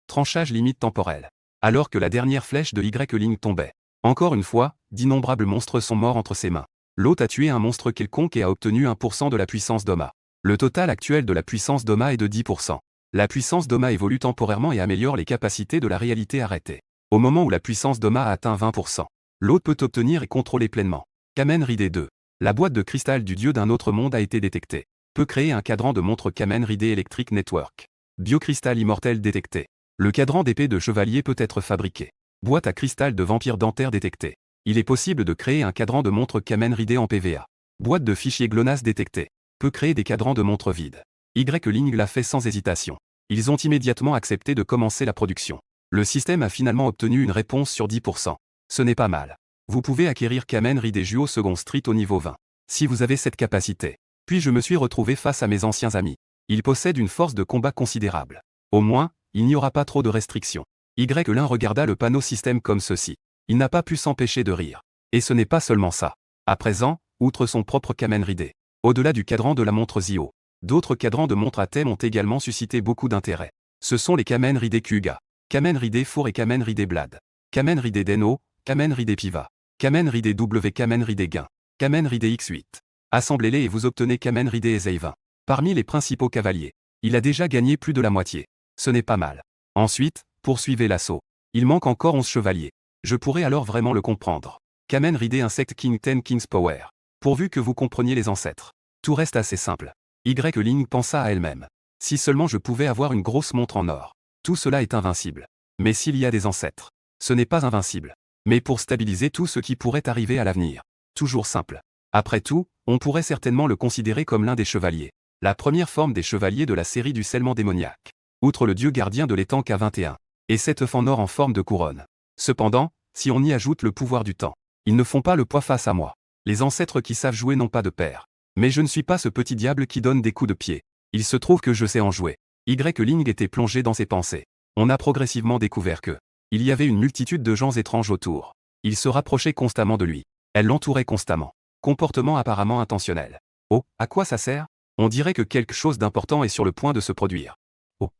Tranchage limite temporelle. Alors que la dernière flèche de Y-Ling tombait. Encore une fois, d'innombrables monstres sont morts entre ses mains. L'hôte a tué un monstre quelconque et a obtenu 1% de la puissance d'Oma. Le total actuel de la puissance d'Oma est de 10%. La puissance d'Oma évolue temporairement et améliore les capacités de la réalité arrêtée. Au moment où la puissance d'Oma a atteint 20%, l'hôte peut obtenir et contrôler pleinement. Kamen Rider 2. La boîte de cristal du dieu d'un autre monde a été détectée. Peut créer un cadran de montre Kamen Rider Electric Network. Biocristal immortel détecté. Le cadran d'épée de chevalier peut être fabriqué. Boîte à cristal de vampire dentaire détectée. Il est possible de créer un cadran de montre Kamen Rider en PVA. Boîte de fichiers GLONASS détectée. Peut créer des cadrans de montre vides. Y-Ling l'a fait sans hésitation. Ils ont immédiatement accepté de commencer la production. Le système a finalement obtenu une réponse sur 10%. Ce n'est pas mal. Vous pouvez acquérir Kamen Rider Juo Second Street au niveau 20. Si vous avez cette capacité. Puis je me suis retrouvé face à mes anciens amis. Ils possèdent une force de combat considérable. Au moins, il n'y aura pas trop de restrictions. Y-Ling regarda le panneau système comme ceci. Il n'a pas pu s'empêcher de rire. Et ce n'est pas seulement ça. À présent, outre son propre Kamen Rider, au-delà du cadran de la montre Zio, d'autres cadrans de montre à thème ont également suscité beaucoup d'intérêt. Ce sont les Kamen Rider Kuga, Kamen Rider Four et Kamen Rider Blade, Kamen Rider Deno, Kamen Rider Piva, Kamen Rider W, Kamen Rider Gain, Kamen Rider X8. Assemblez-les et vous obtenez Kamen Rider Ezei 20. Parmi les principaux cavaliers, il a déjà gagné plus de la moitié. Ce n'est pas mal. Ensuite, poursuivez l'assaut. Il manque encore 11 chevaliers. Je pourrais alors vraiment le comprendre. Kamen Rider Insect King 10 King's Power. Pourvu que vous compreniez les ancêtres. Tout reste assez simple. Y-Ling pensa à elle-même. Si seulement je pouvais avoir une grosse montre en or. Tout cela est invincible. Mais s'il y a des ancêtres, ce n'est pas invincible. Mais pour stabiliser tout ce qui pourrait arriver à l'avenir. Toujours simple. Après tout, on pourrait certainement le considérer comme l'un des chevaliers. La première forme des chevaliers de la série du scellement démoniaque. Outre le dieu gardien de l'étang K21. Et 7 œufs en or en forme de couronne. Cependant, si on y ajoute le pouvoir du temps, ils ne font pas le poids face à moi. Les ancêtres qui savent jouer n'ont pas de père. Mais je ne suis pas ce petit diable qui donne des coups de pied. Il se trouve que je sais en jouer. Y-Ling était plongé dans ses pensées. On a progressivement découvert que il y avait une multitude de gens étranges autour. Ils se rapprochaient constamment de lui. Elle l'entourait constamment. Comportement apparemment intentionnel. Oh, à quoi ça sert? On dirait que quelque chose d'important est sur le point de se produire. Oh.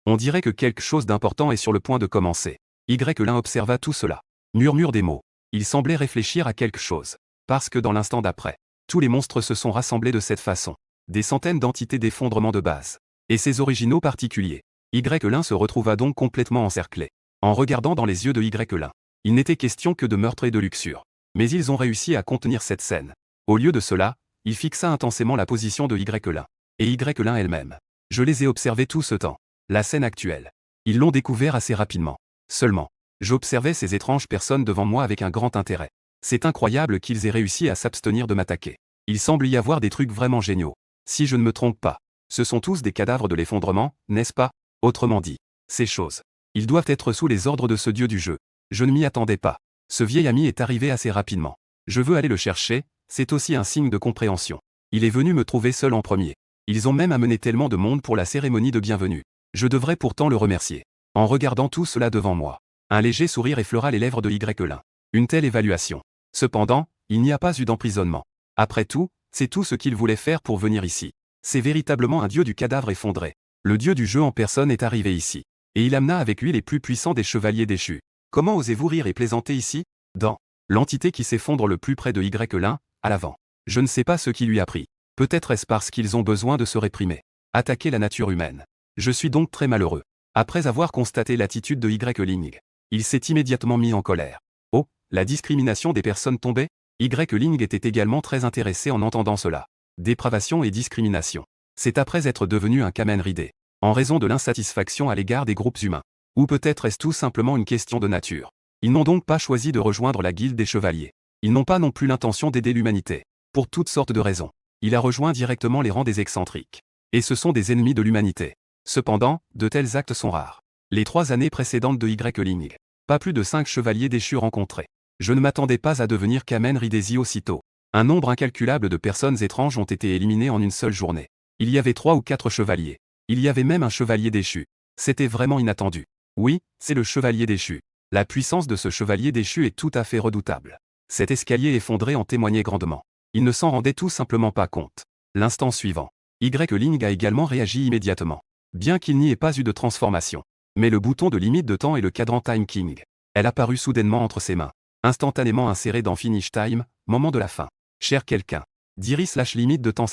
On dirait que quelque chose d'important est sur le point de commencer. Y-Ling observa tout cela. Murmure des mots. Il semblait réfléchir à quelque chose. Parce que dans l'instant d'après, tous les monstres se sont rassemblés de cette façon. Des centaines d'entités d'effondrement de base. Et ces originaux particuliers. Y-Ling se retrouva donc complètement encerclé. En regardant dans les yeux de Y-Ling, il n'était question que de meurtre et de luxure. Mais ils ont réussi à contenir cette scène. Au lieu de cela, il fixa intensément la position de Y-Ling. Et Y-Ling elle-même. Je les ai observés tout ce temps. La scène actuelle. Ils l'ont découvert assez rapidement. Seulement, j'observais ces étranges personnes devant moi avec un grand intérêt. C'est incroyable qu'ils aient réussi à s'abstenir de m'attaquer. Il semble y avoir des trucs vraiment géniaux. Si je ne me trompe pas, ce sont tous des cadavres de l'effondrement, n'est-ce pas? Autrement dit, ces choses. Ils doivent être sous les ordres de ce dieu du jeu. Je ne m'y attendais pas. Ce vieil ami est arrivé assez rapidement. Je veux aller le chercher, c'est aussi un signe de compréhension. Il est venu me trouver seul en premier. Ils ont même amené tellement de monde pour la cérémonie de bienvenue. Je devrais pourtant le remercier. En regardant tout cela devant moi, un léger sourire effleura les lèvres de Y-Ling. Une telle évaluation. Cependant, il n'y a pas eu d'emprisonnement. Après tout, C'est tout ce qu'il voulait faire pour venir ici. C'est véritablement un dieu du cadavre effondré. Le dieu du jeu en personne est arrivé ici. Et il amena avec lui les plus puissants des chevaliers déchus. Comment osez-vous rire et plaisanter ici? Dans l'entité qui s'effondre le plus près de Y-Lin, à l'avant. Je ne sais pas ce qui lui a pris. Peut-être est-ce parce qu'ils ont besoin de se réprimer. Attaquer la nature humaine. Je suis donc très malheureux. Après avoir constaté l'attitude de Y-Ling, il s'est immédiatement mis en colère. Oh, la discrimination des personnes tombées? Y-Ling était également très intéressé en entendant cela. Dépravation et discrimination. C'est après être devenu un Kamen Rider, en raison de l'insatisfaction à l'égard des groupes humains. Ou peut-être est-ce tout simplement une question de nature. Ils n'ont donc pas choisi de rejoindre la guilde des chevaliers. Ils n'ont pas non plus l'intention d'aider l'humanité. Pour toutes sortes de raisons. Il a rejoint directement les rangs des excentriques. Et ce sont des ennemis de l'humanité. Cependant, de tels actes sont rares. Les 3 années précédentes de Y-Ling. Pas plus de 5 chevaliers déchus rencontrés. Je ne m'attendais pas à devenir Kamen Rider aussitôt. Un nombre incalculable de personnes étranges ont été éliminées en une seule journée. Il y avait 3 ou 4 chevaliers. Il y avait même un chevalier déchu. C'était vraiment inattendu. Oui, c'est le chevalier déchu. La puissance de ce chevalier déchu est tout à fait redoutable. Cet escalier effondré en témoignait grandement. Il ne s'en rendait tout simplement pas compte. L'instant suivant, Y-Ling a également réagi immédiatement. Bien qu'il n'y ait pas eu de transformation. Mais le bouton de limite de temps et le cadran Time King. Elle apparut soudainement entre ses mains. Instantanément inséré dans Finish Time, moment de la fin. Cher quelqu'un. Diri/limite de temps/.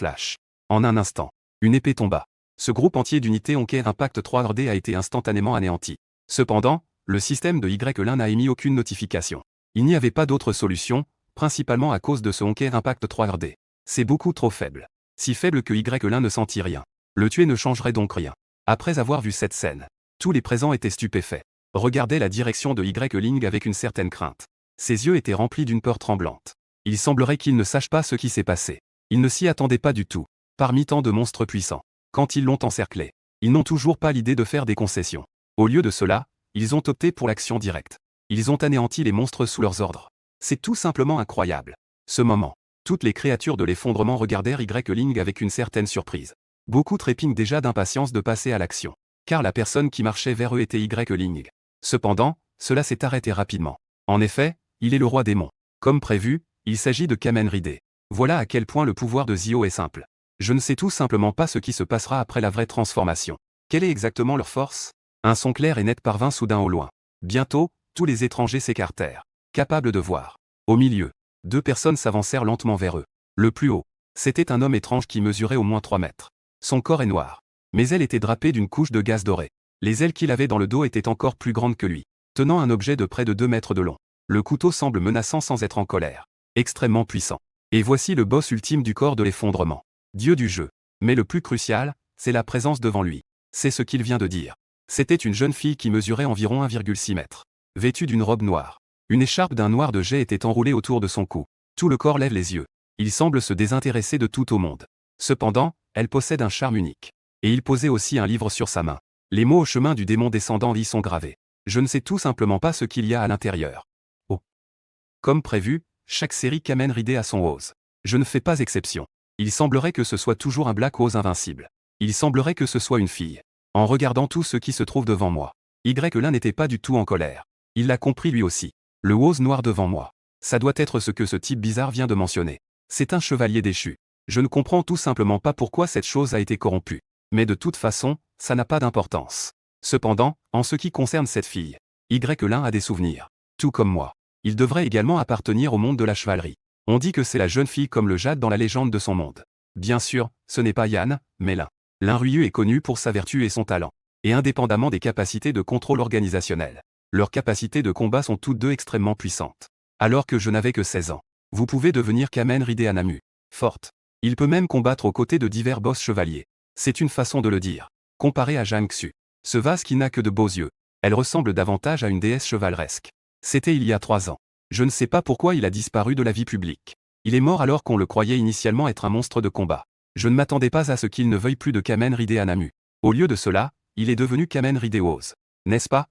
En un instant, une épée tomba. Ce groupe entier d'unités Honker Impact 3D a été instantanément anéanti. Cependant, le système de Y-Lin n'a émis aucune notification. Il n'y avait pas d'autre solution, principalement à cause de ce Honker Impact 3D. C'est beaucoup trop faible. Si faible que Y-Lin ne sentit rien. Le tuer ne changerait donc rien. Après avoir vu cette scène, tous les présents étaient stupéfaits. Regardaient la direction de Y-Ling avec une certaine crainte. Ses yeux étaient remplis d'une peur tremblante. Il semblerait qu'il ne sache pas ce qui s'est passé. Il ne s'y attendait pas du tout. Parmi tant de monstres puissants, quand ils l'ont encerclé, ils n'ont toujours pas l'idée de faire des concessions. Au lieu de cela, ils ont opté pour l'action directe. Ils ont anéanti les monstres sous leurs ordres. C'est tout simplement incroyable. Ce moment, toutes les créatures de l'effondrement regardèrent Y-Ling avec une certaine surprise. Beaucoup trépignent déjà d'impatience de passer à l'action. Car la personne qui marchait vers eux était Y-Ling. Cependant, cela s'est arrêté rapidement. En effet, il est le roi démon. Comme prévu, il s'agit de Kamen Rider. Voilà à quel point le pouvoir de Zio est simple. Je ne sais tout simplement pas ce qui se passera après la vraie transformation. Quelle est exactement leur force? Un son clair et net parvint soudain au loin. Bientôt, tous les étrangers s'écartèrent, capables de voir. Au milieu, 2 personnes s'avancèrent lentement vers eux. Le plus haut, c'était un homme étrange qui mesurait au moins 3 mètres. Son corps est noir. Mais elle était drapée d'une couche de gaz doré. Les ailes qu'il avait dans le dos étaient encore plus grandes que lui, tenant un objet de près de 2 mètres de long. Le couteau semble menaçant sans être en colère. Extrêmement puissant. Et voici le boss ultime du corps de l'effondrement. Dieu du jeu. Mais le plus crucial, c'est la présence devant lui. C'est ce qu'il vient de dire. C'était une jeune fille qui mesurait environ 1,6 mètres. Vêtue d'une robe noire. Une écharpe d'un noir de jet était enroulée autour de son cou. Tout le corps lève les yeux. Il semble se désintéresser de tout au monde. Cependant, elle possède un charme unique. Et il posait aussi un livre sur sa main. Les mots au chemin du démon descendant y sont gravés. Je ne sais tout simplement pas ce qu'il y a à l'intérieur. Oh. Comme prévu, chaque série Kamen Rider a son Oz. Je ne fais pas exception. Il semblerait que ce soit toujours un Black Oz invincible. Il semblerait que ce soit une fille. En regardant tout ce qui se trouve devant moi, Y-Lin n'était pas du tout en colère. Il l'a compris lui aussi. Le Oz noir devant moi. Ça doit être ce que ce type bizarre vient de mentionner. C'est un chevalier déchu. Je ne comprends tout simplement pas pourquoi cette chose a été corrompue. Mais de toute façon, ça n'a pas d'importance. Cependant, en ce qui concerne cette fille, Y-Lin a des souvenirs. Tout comme moi. Il devrait également appartenir au monde de la chevalerie. On dit que c'est la jeune fille comme le jade dans la légende de son monde. Bien sûr, ce n'est pas Yan, mais Lin. Lin Ruyu est connu pour sa vertu et son talent. Et indépendamment des capacités de contrôle organisationnel, leurs capacités de combat sont toutes 2 extrêmement puissantes. Alors que je n'avais que 16 ans. Vous pouvez devenir Kamen Rider Anamu. Forte. Il peut même combattre aux côtés de divers boss chevaliers. C'est une façon de le dire. Comparé à Zhang Xu. Ce vase qui n'a que de beaux yeux. Elle ressemble davantage à une déesse chevaleresque. C'était il y a 3 ans. Je ne sais pas pourquoi il a disparu de la vie publique. Il est mort alors qu'on le croyait initialement être un monstre de combat. Je ne m'attendais pas à ce qu'il ne veuille plus de Kamen Rider Anamu. Au lieu de cela, il est devenu Kamen Rider Oz. N'est-ce pas?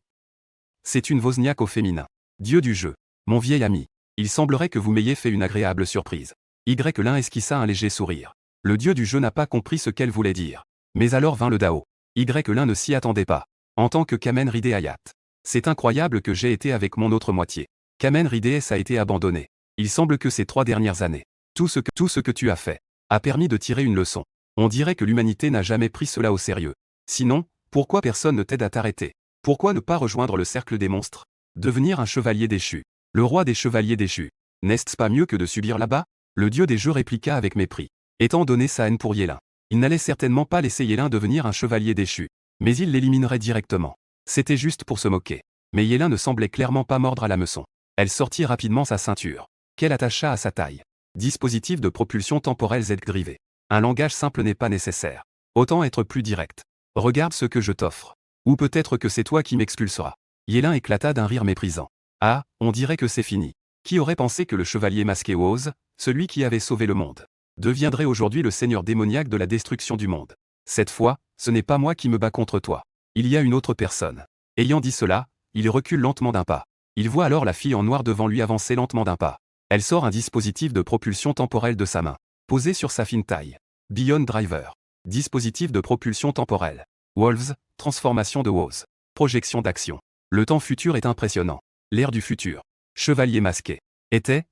C'est une Wozniak au féminin. Dieu du jeu. Mon vieil ami. Il semblerait que vous m'ayez fait une agréable surprise. Y-Lin esquissa un léger sourire. Le dieu du jeu n'a pas compris ce qu'elle voulait dire. Mais alors vint le Dao. Y-Lin ne s'y attendait pas. En tant que Kamen Rider Hayat. C'est incroyable que j'ai été avec mon autre moitié. Kamen Rider S a été abandonné. Il semble que ces 3 dernières années. Tout ce que tu as fait. a permis de tirer une leçon. On dirait que l'humanité n'a jamais pris cela au sérieux. Sinon, pourquoi personne ne t'aide à t'arrêter? Pourquoi ne pas rejoindre le cercle des monstres? Devenir un chevalier déchu. Le roi des chevaliers déchus. N'est-ce pas mieux que de subir là-bas? Le dieu des jeux répliqua avec mépris. Étant donné sa haine pour Yélin, il n'allait certainement pas laisser Yélin devenir un chevalier déchu. Mais il l'éliminerait directement. C'était juste pour se moquer. Mais Yélin ne semblait clairement pas mordre à l'hameçon. Elle sortit rapidement sa ceinture, qu'elle attacha à sa taille. Dispositif de propulsion temporelle Z-grivé. Un langage simple n'est pas nécessaire. Autant être plus direct. Regarde ce que je t'offre. Ou peut-être que c'est toi qui m'expulseras. Yélin éclata d'un rire méprisant. Ah, on dirait que c'est fini. Qui aurait pensé que le chevalier masqué Woz, celui qui avait sauvé le monde, deviendrait aujourd'hui le seigneur démoniaque de la destruction du monde? Cette fois, ce n'est pas moi qui me bats contre toi. Il y a une autre personne. Ayant dit cela, il recule lentement d'un pas. Il voit alors la fille en noir devant lui avancer lentement d'un pas. Elle sort un dispositif de propulsion temporelle de sa main, posé sur sa fine taille. Beyond Driver. Dispositif de propulsion temporelle. Wolves, transformation de Woz. Projection d'action. Le temps futur est impressionnant. L'ère du futur. Chevalier masqué. Était.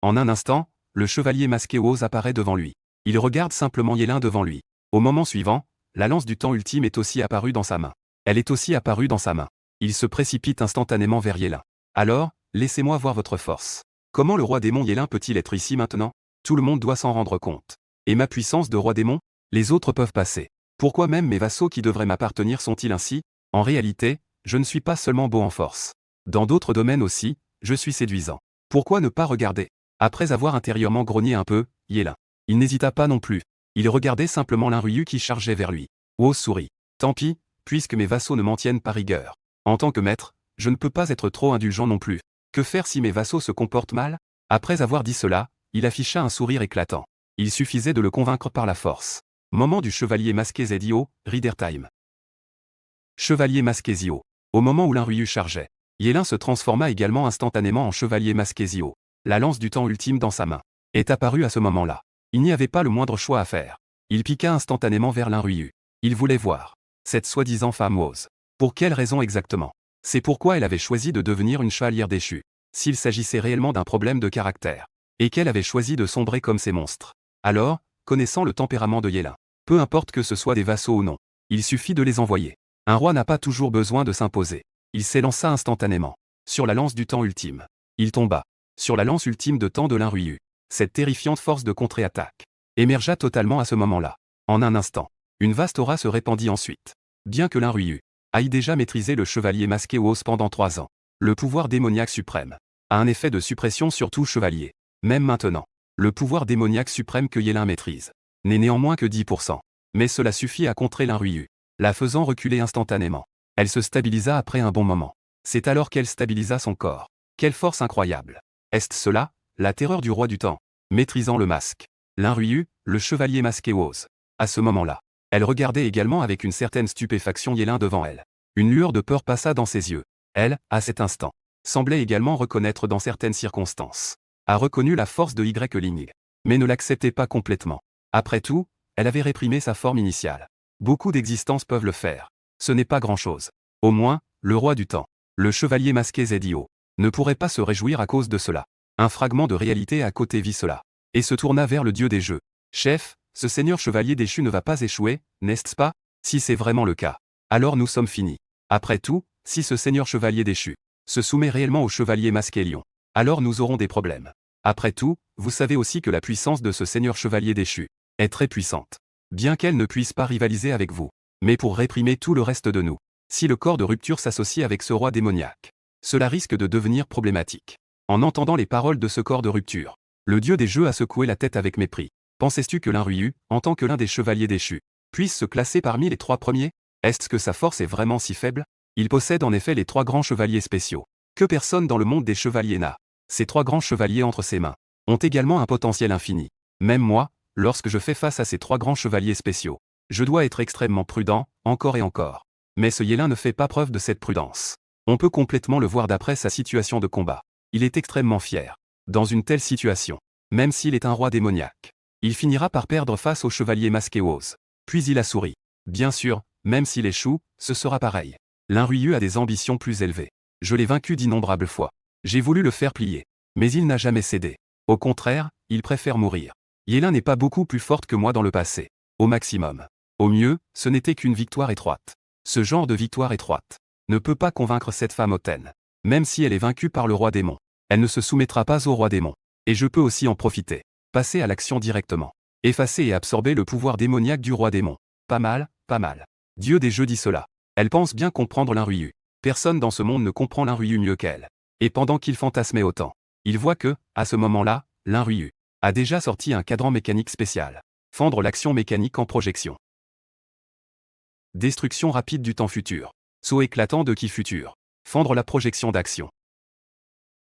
En un instant, le chevalier masqué Woz apparaît devant lui. Il regarde simplement Yélin devant lui. Au moment suivant, la lance du temps ultime est aussi apparue dans sa main. Elle est aussi apparue dans sa main. Il se précipite instantanément vers Yélin. Alors, laissez-moi voir votre force. Comment le roi démon Yélin peut-il être ici maintenant? Tout le monde doit s'en rendre compte. Et ma puissance de roi démon? Les autres peuvent passer. Pourquoi même mes vassaux qui devraient m'appartenir sont-ils ainsi? En réalité, je ne suis pas seulement beau en force. Dans d'autres domaines aussi, je suis séduisant. Pourquoi ne pas regarder? Après avoir intérieurement grogné un peu, Yélin. Il n'hésita pas non plus. Il regardait simplement l'inruyu qui chargeait vers lui. Woz sourit. Tant pis, puisque mes vassaux ne m'en tiennent pas rigueur. En tant que maître, je ne peux pas être trop indulgent non plus. Que faire si mes vassaux se comportent mal? Après avoir dit cela, il afficha un sourire éclatant. Il suffisait de le convaincre par la force. Moment du chevalier masqué Zio, Reader Time. Chevalier masqué Zio. Au moment où l'inruyu chargeait, Yélin se transforma également instantanément en chevalier masqué Zio. La lance du temps ultime dans sa main est apparue à ce moment-là. Il n'y avait pas le moindre choix à faire. Il piqua instantanément vers l'inruyu. Il voulait voir cette soi-disant femme Woz. Pour quelle raison exactement? C'est pourquoi elle avait choisi de devenir une chevalière déchue. S'il s'agissait réellement d'un problème de caractère, et qu'elle avait choisi de sombrer comme ces monstres. Alors, connaissant le tempérament de Yélin, peu importe que ce soit des vassaux ou non, il suffit de les envoyer. Un roi n'a pas toujours besoin de s'imposer. Il s'élança instantanément sur la lance du temps ultime. Il tomba sur la lance ultime de temps de l'inruyu. Cette terrifiante force de contre-attaque émergea totalement à ce moment-là. En un instant, une vaste aura se répandit ensuite. Bien que l'inruyu aille déjà maîtrisé le chevalier masqué Woz pendant 3 ans, le pouvoir démoniaque suprême a un effet de suppression sur tout chevalier. Même maintenant, le pouvoir démoniaque suprême que Yélin maîtrise n'est néanmoins que 10%. Mais cela suffit à contrer l'inruyu, la faisant reculer instantanément. Elle se stabilisa après un bon moment. C'est alors qu'elle stabilisa son corps. Quelle force incroyable! Est-ce cela, la terreur du roi du temps? Maîtrisant le masque. L'inruyu, le chevalier masqué Woz. À ce moment-là, elle regardait également avec une certaine stupéfaction Yélin devant elle. Une lueur de peur passa dans ses yeux. Elle, à cet instant, semblait également reconnaître dans certaines circonstances. A reconnu la force de Ling, mais ne l'acceptait pas complètement. Après tout, elle avait réprimé sa forme initiale. Beaucoup d'existences peuvent le faire. Ce n'est pas grand-chose. Au moins, le roi du temps, le chevalier masqué Zio, ne pourrait pas se réjouir à cause de cela. Un fragment de réalité à côté vit cela, et se tourna vers le dieu des jeux. Chef, ce seigneur chevalier déchu ne va pas échouer, n'est-ce pas? Si c'est vraiment le cas, alors nous sommes finis. Après tout, si ce seigneur chevalier déchu se soumet réellement au chevalier masqué lion, alors nous aurons des problèmes. Après tout, vous savez aussi que la puissance de ce seigneur chevalier déchu est très puissante. Bien qu'elle ne puisse pas rivaliser avec vous, mais pour réprimer tout le reste de nous. Si le corps de rupture s'associe avec ce roi démoniaque, cela risque de devenir problématique. En entendant les paroles de ce corps de rupture, le dieu des jeux a secoué la tête avec mépris. Pensais-tu que l'inruyu, en tant que l'un des chevaliers déchus, puisse se classer parmi les 3 premiers? Est-ce que sa force est vraiment si faible? Il possède en effet les 3 grands chevaliers spéciaux, que personne dans le monde des chevaliers n'a. Ces 3 grands chevaliers entre ses mains ont également un potentiel infini. Même moi, lorsque je fais face à ces 3 grands chevaliers spéciaux, je dois être extrêmement prudent, encore et encore. Mais ce Yélin ne fait pas preuve de cette prudence. On peut complètement le voir d'après sa situation de combat. Il est extrêmement fier. Dans une telle situation, même s'il est un roi démoniaque, il finira par perdre face au chevalier masqué Woz. Puis il a souri. Bien sûr, même s'il échoue, ce sera pareil. L'inruyu a des ambitions plus élevées. Je l'ai vaincu d'innombrables fois. J'ai voulu le faire plier. Mais il n'a jamais cédé. Au contraire, il préfère mourir. Yélin n'est pas beaucoup plus forte que moi dans le passé. Au maximum. Au mieux, ce n'était qu'une victoire étroite. Ce genre de victoire étroite ne peut pas convaincre cette femme hautaine. Même si elle est vaincue par le roi démon, elle ne se soumettra pas au roi démon. Et je peux aussi en profiter. Passer à l'action directement. Effacer et absorber le pouvoir démoniaque du roi démon. Pas mal, pas mal. Dieu des jeux dit cela. Elle pense bien comprendre l'Inruyu. Personne dans ce monde ne comprend l'Inruyu mieux qu'elle. Et pendant qu'il fantasmait autant, il voit que, à ce moment-là, l'Inruyu a déjà sorti un cadran mécanique spécial. Fendre l'action mécanique en projection. Destruction rapide du temps futur. Saut éclatant de ki futur. Fendre la projection d'action.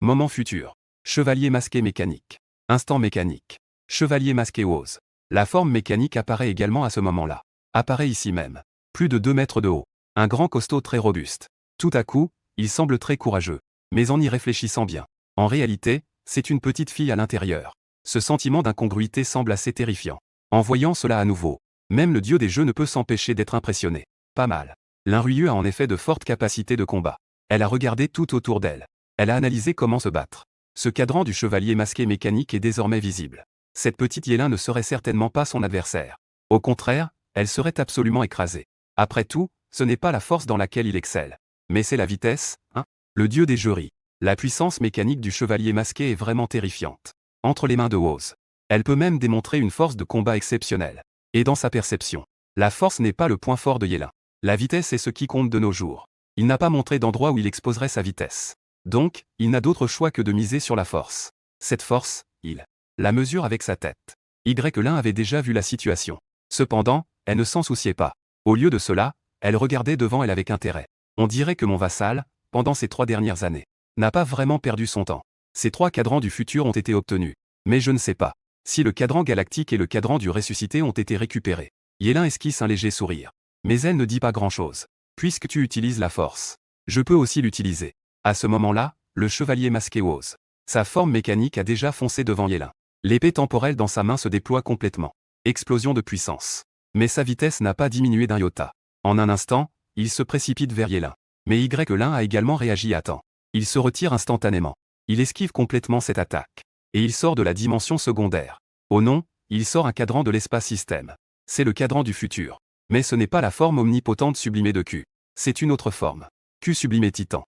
Moment futur. Chevalier masqué mécanique. Instant mécanique. Chevalier masqué ose. La forme mécanique apparaît également à ce moment-là. Apparaît ici même. Plus de 2 mètres de haut. Un grand costaud très robuste. Tout à coup, il semble très courageux. Mais en y réfléchissant bien, en réalité, c'est une petite fille à l'intérieur. Ce sentiment d'incongruité semble assez terrifiant. En voyant cela à nouveau, même le dieu des jeux ne peut s'empêcher d'être impressionné. Pas mal. L'Inruyu a en effet de fortes capacités de combat. Elle a regardé tout autour d'elle. Elle a analysé comment se battre. Ce cadran du chevalier masqué mécanique est désormais visible. Cette petite Yélin ne serait certainement pas son adversaire. Au contraire, elle serait absolument écrasée. Après tout, ce n'est pas la force dans laquelle il excelle. Mais c'est la vitesse, hein? Le dieu des jeux rit. La puissance mécanique du chevalier masqué est vraiment terrifiante. Entre les mains de Oz, elle peut même démontrer une force de combat exceptionnelle. Et dans sa perception, la force n'est pas le point fort de Yélin. La vitesse est ce qui compte de nos jours. Il n'a pas montré d'endroit où il exposerait sa vitesse. Donc, il n'a d'autre choix que de miser sur la force. Cette force, il la mesure avec sa tête. Y-Lin avait déjà vu la situation. Cependant, elle ne s'en souciait pas. Au lieu de cela, elle regardait devant elle avec intérêt. On dirait que mon vassal, pendant ces 3 dernières années, n'a pas vraiment perdu son temps. Ces 3 cadrans du futur ont été obtenus. Mais je ne sais pas si le cadran galactique et le cadran du ressuscité ont été récupérés. Yélin esquisse un léger sourire. Mais elle ne dit pas grand-chose. Puisque tu utilises la force, je peux aussi l'utiliser. À ce moment-là, le chevalier masqué ose. Sa forme mécanique a déjà foncé devant Yélin. L'épée temporelle dans sa main se déploie complètement. Explosion de puissance. Mais sa vitesse n'a pas diminué d'un iota. En un instant, il se précipite vers Yélin. Mais Y-Lin a également réagi à temps. Il se retire instantanément. Il esquive complètement cette attaque. Et il sort de la dimension secondaire. Oh non, il sort un cadran de l'espace-système. C'est le cadran du futur. Mais ce n'est pas la forme omnipotente sublimée de Q. C'est une autre forme. Q sublimé Titan.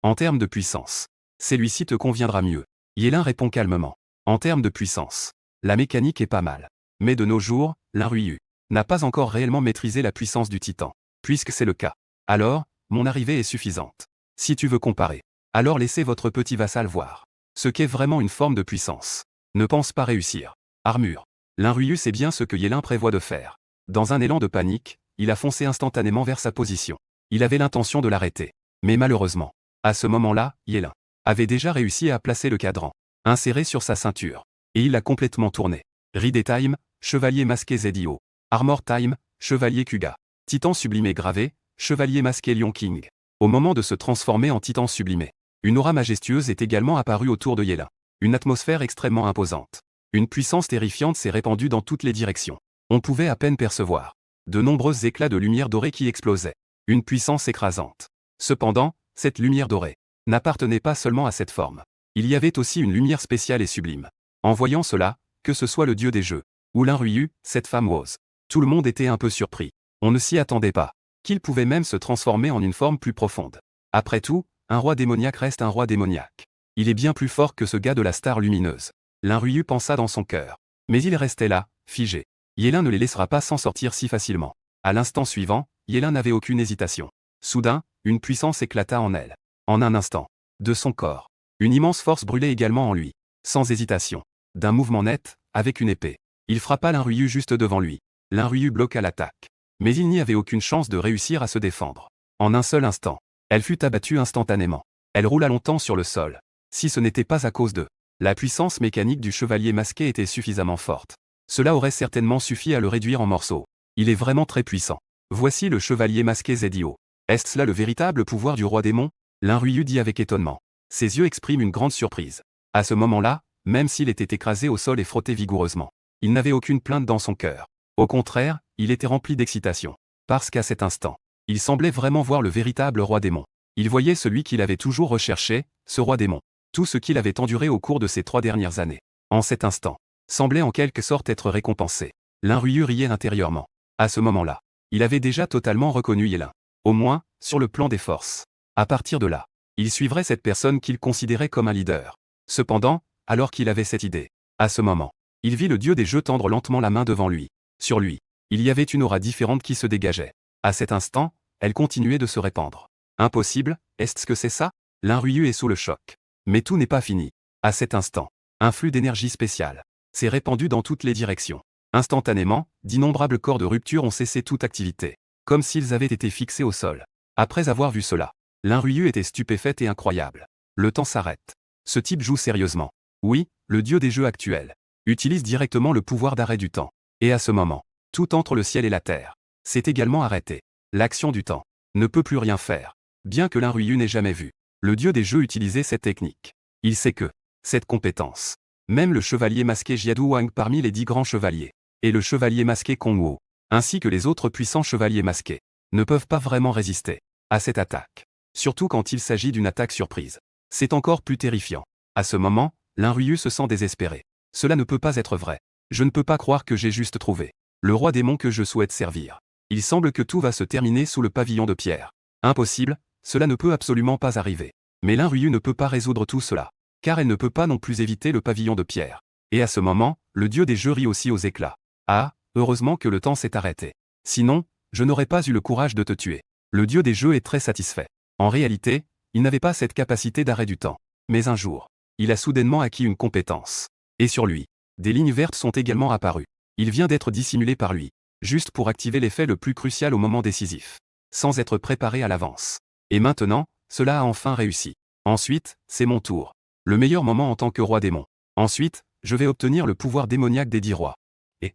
En termes de puissance, celui-ci te conviendra mieux. Yélin répond calmement. En termes de puissance, la mécanique est pas mal. Mais de nos jours, l'Inruyu n'a pas encore réellement maîtrisé la puissance du Titan. Puisque c'est le cas. Alors, mon arrivée est suffisante. Si tu veux comparer, alors laissez votre petit vassal voir ce qu'est vraiment une forme de puissance. Ne pense pas réussir. Armure. L'Inruyu sait bien ce que Yélin prévoit de faire. Dans un élan de panique, il a foncé instantanément vers sa position. Il avait l'intention de l'arrêter. Mais malheureusement, à ce moment-là, Yélin avait déjà réussi à placer le cadran, inséré sur sa ceinture. Et il l'a complètement tourné. Ride Time, chevalier masqué Zedio. Armor Time, chevalier Kuga. Titan sublimé gravé, chevalier masqué Lion King. Au moment de se transformer en titan sublimé, une aura majestueuse est également apparue autour de Yélin. Une atmosphère extrêmement imposante. Une puissance terrifiante s'est répandue dans toutes les directions. On pouvait à peine percevoir de nombreux éclats de lumière dorée qui explosaient. Une puissance écrasante. Cependant, cette lumière dorée n'appartenait pas seulement à cette forme. Il y avait aussi une lumière spéciale et sublime. En voyant cela, que ce soit le dieu des jeux, ou l'Inruyu, cette femme ose. Tout le monde était un peu surpris. On ne s'y attendait pas. Qu'il pouvait même se transformer en une forme plus profonde. Après tout, un roi démoniaque reste un roi démoniaque. Il est bien plus fort que ce gars de la star lumineuse. L'Inruyu pensa dans son cœur. Mais il restait là, figé. Yélin ne les laissera pas s'en sortir si facilement. À l'instant suivant, Yélin n'avait aucune hésitation. Soudain, une puissance éclata en elle. En un instant. De son corps. Une immense force brûlait également en lui. Sans hésitation. D'un mouvement net, avec une épée. Il frappa l'Inruyu juste devant lui. L'Inruyu bloqua l'attaque. Mais il n'y avait aucune chance de réussir à se défendre. En un seul instant, elle fut abattue instantanément. Elle roula longtemps sur le sol. Si ce n'était pas à cause de la puissance mécanique du chevalier masqué était suffisamment forte. Cela aurait certainement suffi à le réduire en morceaux. Il est vraiment très puissant. Voici le chevalier masqué Zedio. Est-ce là le véritable pouvoir du roi démon? L'Inruyu dit avec étonnement. Ses yeux expriment une grande surprise. À ce moment-là, même s'il était écrasé au sol et frotté vigoureusement, il n'avait aucune plainte dans son cœur. Au contraire, il était rempli d'excitation. Parce qu'à cet instant, il semblait vraiment voir le véritable roi démon. Il voyait celui qu'il avait toujours recherché, ce roi démon. Tout ce qu'il avait enduré au cours de ces 3 dernières années. En cet instant, semblait en quelque sorte être récompensé. Lin Ruyu riait intérieurement. À ce moment-là, il avait déjà totalement reconnu Yelin. Au moins, sur le plan des forces. À partir de là, il suivrait cette personne qu'il considérait comme un leader. Cependant, alors qu'il avait cette idée, à ce moment, il vit le dieu des jeux tendre lentement la main devant lui. Sur lui, il y avait une aura différente qui se dégageait. À cet instant, elle continuait de se répandre. Impossible, est-ce que c'est ça? Lin Ruyu est sous le choc. Mais tout n'est pas fini. À cet instant, un flux d'énergie spéciale s'est répandu dans toutes les directions. Instantanément, d'innombrables corps de rupture ont cessé toute activité, comme s'ils avaient été fixés au sol. Après avoir vu cela, Lin Ruyu était stupéfaite et incroyable. Le temps s'arrête. Ce type joue sérieusement. Oui, le dieu des jeux actuel utilise directement le pouvoir d'arrêt du temps. Et à ce moment, tout entre le ciel et la terre s'est également arrêté. L'action du temps ne peut plus rien faire. Bien que Lin Ruyu n'ait jamais vu le dieu des jeux utiliser cette technique, il sait que cette compétence, même le chevalier masqué Jiadu Wang parmi les 10 grands chevaliers, et le chevalier masqué Kong Wu, ainsi que les autres puissants chevaliers masqués, ne peuvent pas vraiment résister à cette attaque. Surtout quand il s'agit d'une attaque surprise. C'est encore plus terrifiant. À ce moment, Lin Ruyu se sent désespéré. Cela ne peut pas être vrai. Je ne peux pas croire que j'ai juste trouvé le roi démon que je souhaite servir. Il semble que tout va se terminer sous le pavillon de pierre. Impossible, cela ne peut absolument pas arriver. Mais Lin Ruyu ne peut pas résoudre tout cela, car elle ne peut pas non plus éviter le pavillon de pierre. Et à ce moment, le dieu des jeux rit aussi aux éclats. Ah, heureusement que le temps s'est arrêté. Sinon, je n'aurais pas eu le courage de te tuer. Le dieu des jeux est très satisfait. En réalité, il n'avait pas cette capacité d'arrêt du temps. Mais un jour, il a soudainement acquis une compétence. Et sur lui, des lignes vertes sont également apparues. Il vient d'être dissimulé par lui, juste pour activer l'effet le plus crucial au moment décisif, sans être préparé à l'avance. Et maintenant, cela a enfin réussi. Ensuite, c'est mon tour. Le meilleur moment en tant que roi démon. Ensuite, je vais obtenir le pouvoir démoniaque des 10 rois. Et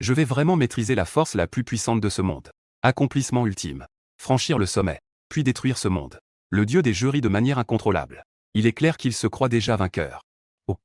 je vais vraiment maîtriser la force la plus puissante de ce monde. Accomplissement ultime. Franchir le sommet, puis détruire ce monde. Le dieu des jeux rit de manière incontrôlable. Il est clair qu'il se croit déjà vainqueur. Oh.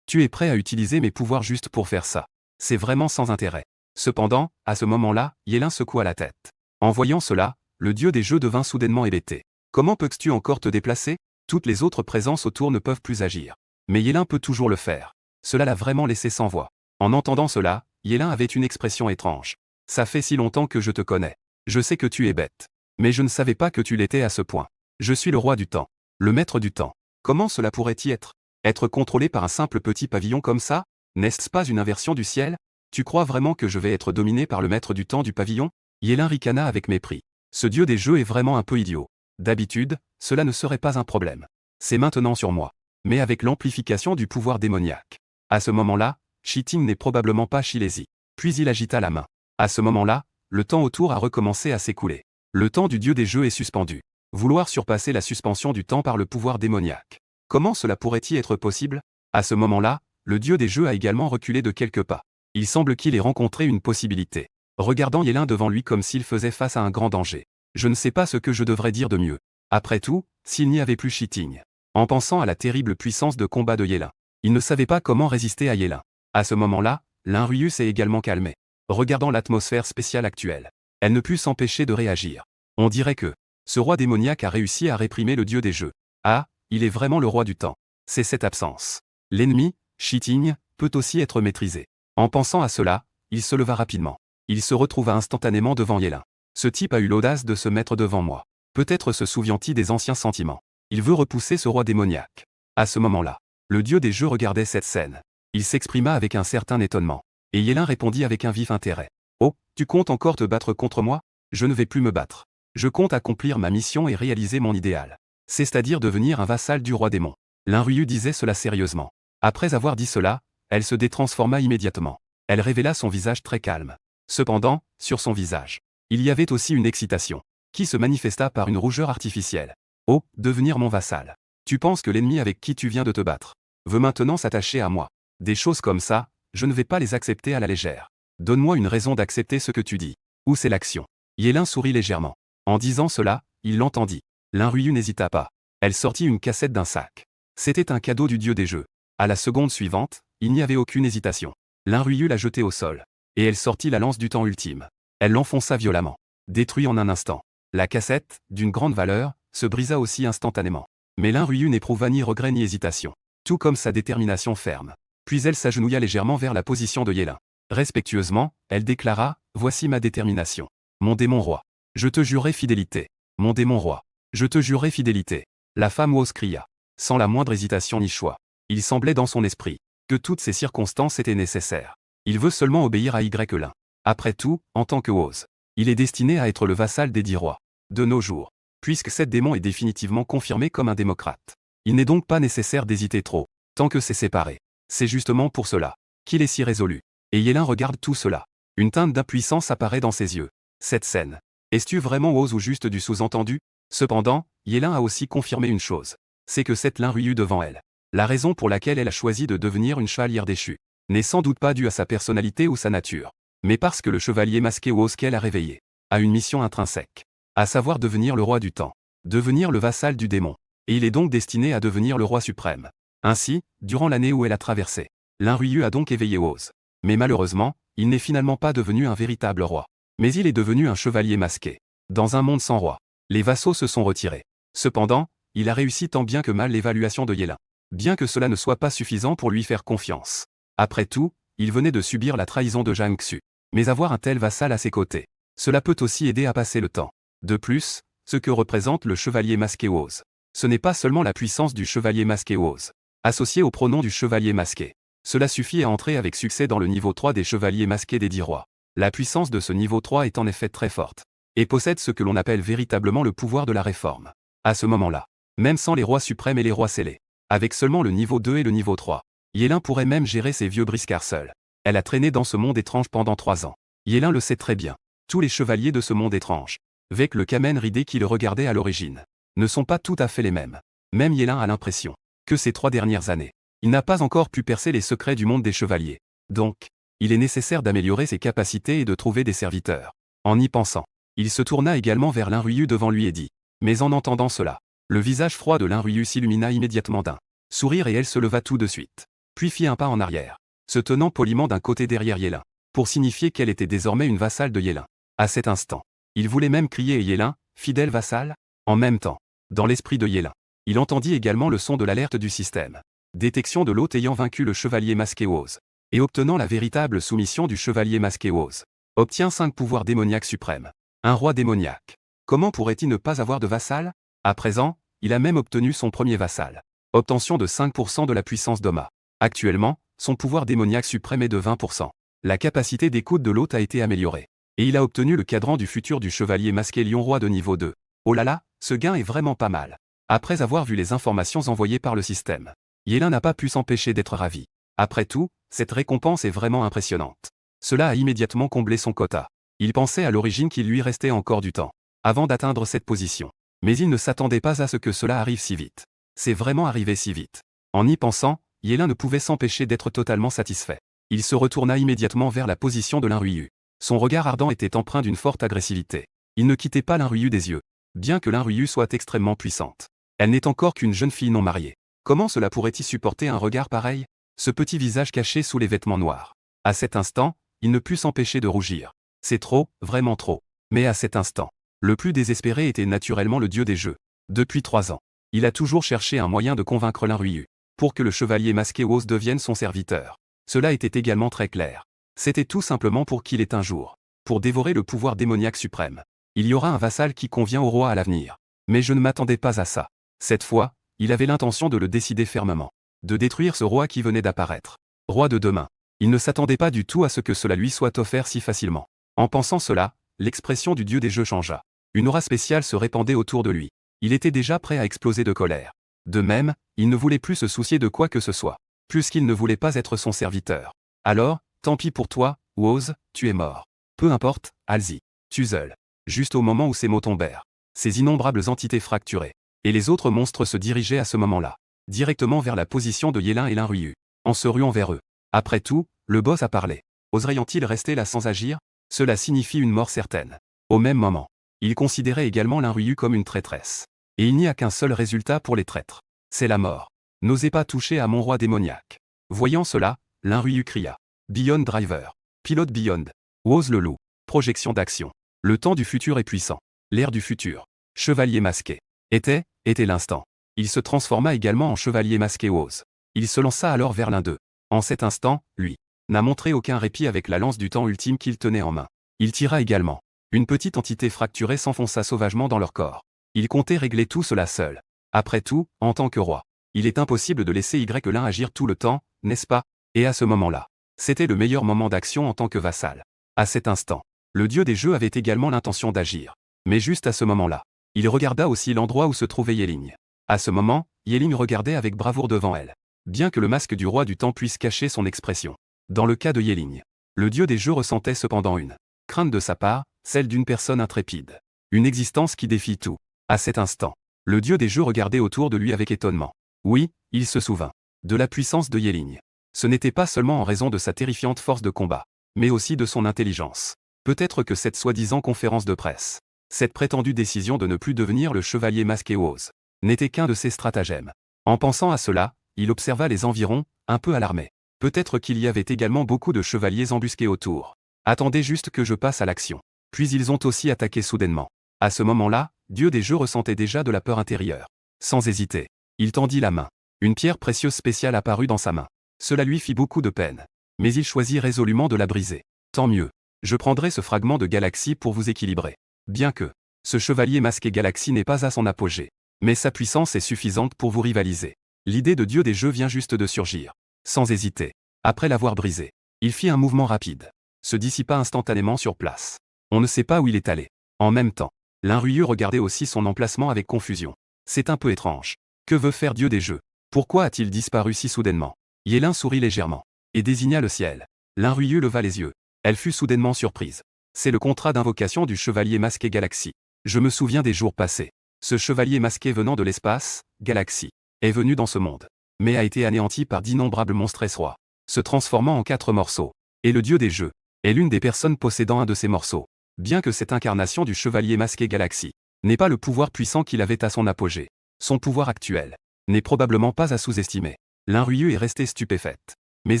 Tu es prêt à utiliser mes pouvoirs juste pour faire ça. C'est vraiment sans intérêt. Cependant, à ce moment-là, Yelin secoua la tête. En voyant cela, le dieu des jeux devint soudainement hébété. Comment peux-tu encore te déplacer? Toutes les autres présences autour ne peuvent plus agir. Mais Yelin peut toujours le faire. Cela l'a vraiment laissé sans voix. En entendant cela, Yelin avait une expression étrange. Ça fait si longtemps que je te connais. Je sais que tu es bête. Mais je ne savais pas que tu l'étais à ce point. Je suis le roi du temps. Le maître du temps. Comment cela pourrait-y être? Être contrôlé par un simple petit pavillon comme ça? N'est-ce pas une inversion du ciel? Tu crois vraiment que je vais être dominé par le maître du temps du pavillon? Yelin ricana avec mépris. Ce dieu des jeux est vraiment un peu idiot. D'habitude, cela ne serait pas un problème. C'est maintenant sur moi. Mais avec l'amplification du pouvoir démoniaque. À ce moment-là, Shiting n'est probablement pas Shilesi. Puis il agita la main. À ce moment-là, le temps autour a recommencé à s'écouler. Le temps du dieu des jeux est suspendu. Vouloir surpasser la suspension du temps par le pouvoir démoniaque. Comment cela pourrait-il être possible? À ce moment-là, le dieu des jeux a également reculé de quelques pas. Il semble qu'il ait rencontré une possibilité. Regardant Yelin devant lui comme s'il faisait face à un grand danger. Je ne sais pas ce que je devrais dire de mieux. Après tout, s'il n'y avait plus Shiting. En pensant à la terrible puissance de combat de Yelin, il ne savait pas comment résister à Yelin. À ce moment-là, Lin Ruyu s'est également calmé. Regardant l'atmosphère spéciale actuelle, elle ne put s'empêcher de réagir. On dirait que ce roi démoniaque a réussi à réprimer le dieu des jeux. Ah, il est vraiment le roi du temps. C'est cette absence. L'ennemi, Shiting, peut aussi être maîtrisé. En pensant à cela, il se leva rapidement. Il se retrouva instantanément devant Yelin. Ce type a eu l'audace de se mettre devant moi. Peut-être se souvient-il des anciens sentiments. Il veut repousser ce roi démoniaque. À ce moment-là, le dieu des jeux regardait cette scène. Il s'exprima avec un certain étonnement. Et Yelin répondit avec un vif intérêt. Oh, tu comptes encore te battre contre moi? Je ne vais plus me battre. Je compte accomplir ma mission et réaliser mon idéal. C'est-à-dire devenir un vassal du roi démon. Lin Ruyu disait cela sérieusement. Après avoir dit cela, elle se détransforma immédiatement. Elle révéla son visage très calme. Cependant, sur son visage, il y avait aussi une excitation, qui se manifesta par une rougeur artificielle. Oh, devenir mon vassal. Tu penses que l'ennemi avec qui tu viens de te battre veut maintenant s'attacher à moi? Des choses comme ça, je ne vais pas les accepter à la légère. Donne-moi une raison d'accepter ce que tu dis. Où c'est l'action? Yelin sourit légèrement. En disant cela, il l'entendit. Lin Ruyu n'hésita pas. Elle sortit une cassette d'un sac. C'était un cadeau du dieu des jeux. À la seconde suivante, il n'y avait aucune hésitation. Lin Ruyu la jetait au sol. Et elle sortit la lance du temps ultime. Elle l'enfonça violemment. Détruit en un instant. La cassette, d'une grande valeur, se brisa aussi instantanément. Mais Lin Ruyu n'éprouva ni regret ni hésitation. Tout comme sa détermination ferme. Puis elle s'agenouilla légèrement vers la position de Yélin. Respectueusement, elle déclara « Voici ma détermination. Mon démon roi. Je te jurerai fidélité. Mon démon roi. Je te jurerai fidélité. » La femme ose cria. Sans la moindre hésitation ni choix. Il semblait dans son esprit que toutes ces circonstances étaient nécessaires. Il veut seulement obéir à Y-Lin. Après tout, en tant que Ose, il est destiné à être le vassal des 10 rois. De nos jours, puisque cette démon est définitivement confirmé comme un démocrate. Il n'est donc pas nécessaire d'hésiter trop, tant que c'est séparé. C'est justement pour cela qu'il est si résolu. Et Yélin regarde tout cela. Une teinte d'impuissance apparaît dans ses yeux. Cette scène. Est-ce vraiment Ose ou juste du sous-entendu? Cependant, Yélin a aussi confirmé une chose. C'est que cette Lin Ruyu devant elle. La raison pour laquelle elle a choisi de devenir une chevalière déchue n'est sans doute pas due à sa personnalité ou sa nature, mais parce que le chevalier masqué Ose qu'elle a réveillé a une mission intrinsèque, à savoir devenir le roi du temps, devenir le vassal du démon, et il est donc destiné à devenir le roi suprême. Ainsi, durant l'année où elle a traversé, Lin Ruyu a donc éveillé Ose. Mais malheureusement, il n'est finalement pas devenu un véritable roi. Mais il est devenu un chevalier masqué. Dans un monde sans roi, les vassaux se sont retirés. Cependant, il a réussi tant bien que mal l'évaluation de Yélin. Bien que cela ne soit pas suffisant pour lui faire confiance. Après tout, il venait de subir la trahison de Zhang Xu. Mais avoir un tel vassal à ses côtés, cela peut aussi aider à passer le temps. De plus, ce que représente le chevalier masqué Ose, ce n'est pas seulement la puissance du chevalier masqué Ose, associé au pronom du chevalier masqué. Cela suffit à entrer avec succès dans le niveau 3 des chevaliers masqués des 10 rois. La puissance de ce niveau 3 est en effet très forte, et possède ce que l'on appelle véritablement le pouvoir de la réforme. À ce moment-là, même sans les rois suprêmes et les rois scellés, avec seulement le niveau 2 et le niveau 3, Yélin pourrait même gérer ses vieux briscards seul. Elle a traîné dans ce monde étrange pendant 3 ans. Yélin le sait très bien. Tous les chevaliers de ce monde étrange, avec le Kamen ridé qui le regardait à l'origine, ne sont pas tout à fait les mêmes. Même Yélin a l'impression que ces 3 dernières années, il n'a pas encore pu percer les secrets du monde des chevaliers. Donc, il est nécessaire d'améliorer ses capacités et de trouver des serviteurs. En y pensant, il se tourna également vers Lin Ruyu devant lui et dit. Mais en entendant cela, le visage froid de Lin Ruyu s'illumina immédiatement d'un sourire et elle se leva tout de suite. Puis fit un pas en arrière, se tenant poliment d'un côté derrière Yélin, pour signifier qu'elle était désormais une vassale de Yélin. À cet instant, il voulait même crier Yélin, fidèle vassal. En même temps, dans l'esprit de Yélin, il entendit également le son de l'alerte du système. Détection de l'hôte ayant vaincu le chevalier masqué Ose, et obtenant la véritable soumission du chevalier masqué Ose, obtient 5 pouvoirs démoniaques suprêmes. Un roi démoniaque. Comment pourrait-il ne pas avoir de vassal? À présent, il a même obtenu son premier vassal. Obtention de 5% de la puissance d'Oma. Actuellement, son pouvoir démoniaque suprême est de 20%. La capacité d'écoute de l'hôte a été améliorée. Et il a obtenu le cadran du futur du chevalier masqué lion roi de niveau 2. Oh là là, ce gain est vraiment pas mal. Après avoir vu les informations envoyées par le système, Yélin n'a pas pu s'empêcher d'être ravi. Après tout, cette récompense est vraiment impressionnante. Cela a immédiatement comblé son quota. Il pensait à l'origine qu'il lui restait encore du temps avant d'atteindre cette position. Mais il ne s'attendait pas à ce que cela arrive si vite. C'est vraiment arrivé si vite. En y pensant, Yélin ne pouvait s'empêcher d'être totalement satisfait. Il se retourna immédiatement vers la position de Lin Ruyu. Son regard ardent était empreint d'une forte agressivité. Il ne quittait pas Lin Ruyu des yeux. Bien que Lin Ruyu soit extrêmement puissante, elle n'est encore qu'une jeune fille non mariée. Comment cela pourrait-il supporter un regard pareil? Ce petit visage caché sous les vêtements noirs. À cet instant, il ne put s'empêcher de rougir. C'est trop, vraiment trop. Mais à cet instant, le plus désespéré était naturellement le dieu des jeux. Depuis 3 ans, il a toujours cherché un moyen de convaincre Lin Ruyu, pour que le chevalier masqué Ose devienne son serviteur. Cela était également très clair. C'était tout simplement pour qu'il ait un jour, pour dévorer le pouvoir démoniaque suprême. Il y aura un vassal qui convient au roi à l'avenir. Mais je ne m'attendais pas à ça. Cette fois, il avait l'intention de le décider fermement. De détruire ce roi qui venait d'apparaître. Roi de demain. Il ne s'attendait pas du tout à ce que cela lui soit offert si facilement. En pensant cela, l'expression du dieu des jeux changea. Une aura spéciale se répandait autour de lui. Il était déjà prêt à exploser de colère. De même, il ne voulait plus se soucier de quoi que ce soit, puisqu'il ne voulait pas être son serviteur. Alors, tant pis pour toi, Ose, tu es mort. Peu importe, Alzi. Tuzel. Juste au moment où ces mots tombèrent, ces innombrables entités fracturées, et les autres monstres se dirigeaient à ce moment-là, directement vers la position de Yélin et Lin Ruyu, en se ruant vers eux. Après tout, le boss a parlé. Oserait-il rester là sans agir? Cela signifie une mort certaine. Au même moment, il considérait également Lin Ruyu comme une traîtresse. Et il n'y a qu'un seul résultat pour les traîtres. C'est la mort. N'osez pas toucher à mon roi démoniaque. Voyant cela, Lin Ruyu cria. Beyond Driver. Pilote Beyond. Ose le loup. Projection d'action. Le temps du futur est puissant. L'ère du futur. Chevalier masqué. Était l'instant. Il se transforma également en chevalier masqué Ose. Il se lança alors vers l'un d'eux. En cet instant, lui n'a montré aucun répit avec la lance du temps ultime qu'il tenait en main. Il tira également. Une petite entité fracturée s'enfonça sauvagement dans leur corps. Il comptait régler tout cela seul. Après tout, en tant que roi, il est impossible de laisser Y l'un agir tout le temps, n'est-ce pas? Et à ce moment-là, c'était le meilleur moment d'action en tant que vassal. À cet instant, le dieu des jeux avait également l'intention d'agir. Mais juste à ce moment-là, il regarda aussi l'endroit où se trouvait Yeling. À ce moment, Yeling regardait avec bravoure devant elle. Bien que le masque du roi du temps puisse cacher son expression. Dans le cas de Yeling, le dieu des jeux ressentait cependant une crainte de sa part, celle d'une personne intrépide. Une existence qui défie tout. À cet instant, le dieu des jeux regardait autour de lui avec étonnement. Oui, il se souvint de la puissance de Yeling. Ce n'était pas seulement en raison de sa terrifiante force de combat, mais aussi de son intelligence. Peut-être que cette soi-disant conférence de presse, cette prétendue décision de ne plus devenir le chevalier masqué Oz, n'était qu'un de ses stratagèmes. En pensant à cela, il observa les environs, un peu alarmé. Peut-être qu'il y avait également beaucoup de chevaliers embusqués autour. Attendez juste que je passe à l'action. Puis ils ont aussi attaqué soudainement. À ce moment-là, Dieu des jeux ressentait déjà de la peur intérieure. Sans hésiter, il tendit la main. Une pierre précieuse spéciale apparut dans sa main. Cela lui fit beaucoup de peine. Mais il choisit résolument de la briser. Tant mieux. Je prendrai ce fragment de galaxie pour vous équilibrer. Bien que ce chevalier masqué galaxie n'est pas à son apogée. Mais sa puissance est suffisante pour vous rivaliser. L'idée de Dieu des jeux vient juste de surgir. Sans hésiter. Après l'avoir brisé, il fit un mouvement rapide. Se dissipa instantanément sur place. On ne sait pas où il est allé. En même temps, l'Inruyeux regardait aussi son emplacement avec confusion. C'est un peu étrange. Que veut faire Dieu des jeux? Pourquoi a-t-il disparu si soudainement? Yélin sourit légèrement et désigna le ciel. L'Inruyeux leva les yeux. Elle fut soudainement surprise. C'est le contrat d'invocation du chevalier masqué Galaxie. Je me souviens des jours passés. Ce chevalier masqué venant de l'espace, Galaxie, est venu dans ce monde, mais a été anéanti par d'innombrables monstres rois, se transformant en 4 morceaux. Et le dieu des jeux est l'une des personnes possédant un de ces morceaux. Bien que cette incarnation du chevalier masqué Galaxie n'ait pas le pouvoir puissant qu'il avait à son apogée, son pouvoir actuel n'est probablement pas à sous-estimer. L'Inruyeux est restée stupéfaite. Mais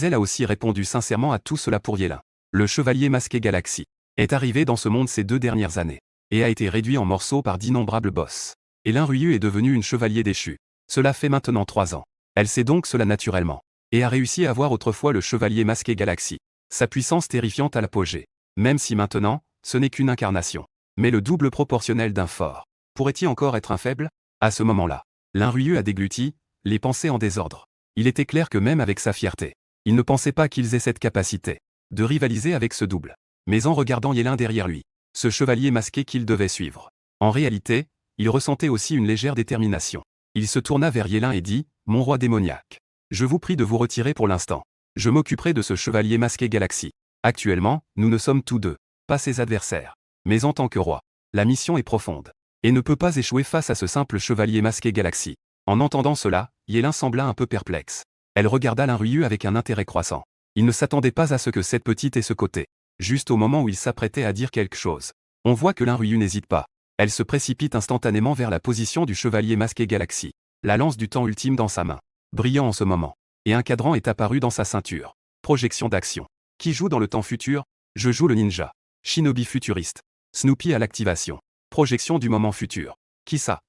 elle a aussi répondu sincèrement à tout cela pour Yélin. Le chevalier masqué Galaxie est arrivé dans ce monde ces 2 dernières années, et a été réduit en morceaux par d'innombrables boss. Et l'Inruyeux est devenu une chevalier déchu. Cela fait maintenant 3 ans. Elle sait donc cela naturellement, et a réussi à voir autrefois le chevalier masqué Galaxie. Sa puissance terrifiante à l'apogée. Même si maintenant, ce n'est qu'une incarnation, mais le double proportionnel d'un fort. Pourrait-il encore être un faible? À ce moment-là, l'Inruyeux a dégluti, les pensées en désordre. Il était clair que même avec sa fierté, il ne pensait pas qu'ils aient cette capacité de rivaliser avec ce double. Mais en regardant Yélin derrière lui, ce chevalier masqué qu'il devait suivre, en réalité, il ressentait aussi une légère détermination. Il se tourna vers Yélin et dit, « Mon roi démoniaque, je vous prie de vous retirer pour l'instant. Je m'occuperai de ce chevalier masqué Galaxie. Actuellement, nous ne sommes tous deux pas ses adversaires. Mais en tant que roi, la mission est profonde, et ne peut pas échouer face à ce simple chevalier masqué Galaxie. » En entendant cela, Yélin sembla un peu perplexe. Elle regarda l'Inruyeux avec un intérêt croissant. Il ne s'attendait pas à ce que cette petite ait ce côté. Juste au moment où il s'apprêtait à dire quelque chose, on voit que l'Inruyeux n'hésite pas. Elle se précipite instantanément vers la position du chevalier masqué Galaxie, la lance du temps ultime dans sa main, brillant en ce moment. Et un cadran est apparu dans sa ceinture. Projection d'action. Qui joue dans le temps futur? Je joue le ninja. Shinobi futuriste. Snoopy à l'activation. Projection du moment futur. Qui ça?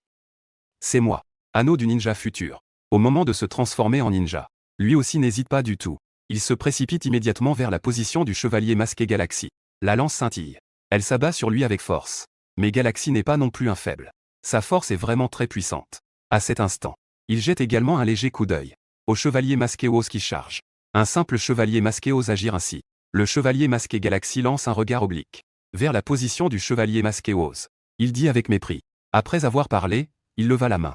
C'est moi. Anneau du ninja futur. Au moment de se transformer en ninja, lui aussi n'hésite pas du tout. Il se précipite immédiatement vers la position du chevalier masqué Galaxie. La lance scintille. Elle s'abat sur lui avec force. Mais Galaxie n'est pas non plus un faible. Sa force est vraiment très puissante. À cet instant, il jette également un léger coup d'œil au chevalier masqué Oz qui charge. Un simple chevalier masqué ose agir ainsi. Le chevalier masqué Galaxie lance un regard oblique vers la position du chevalier masqué Oz. Il dit avec mépris. Après avoir parlé, il leva la main.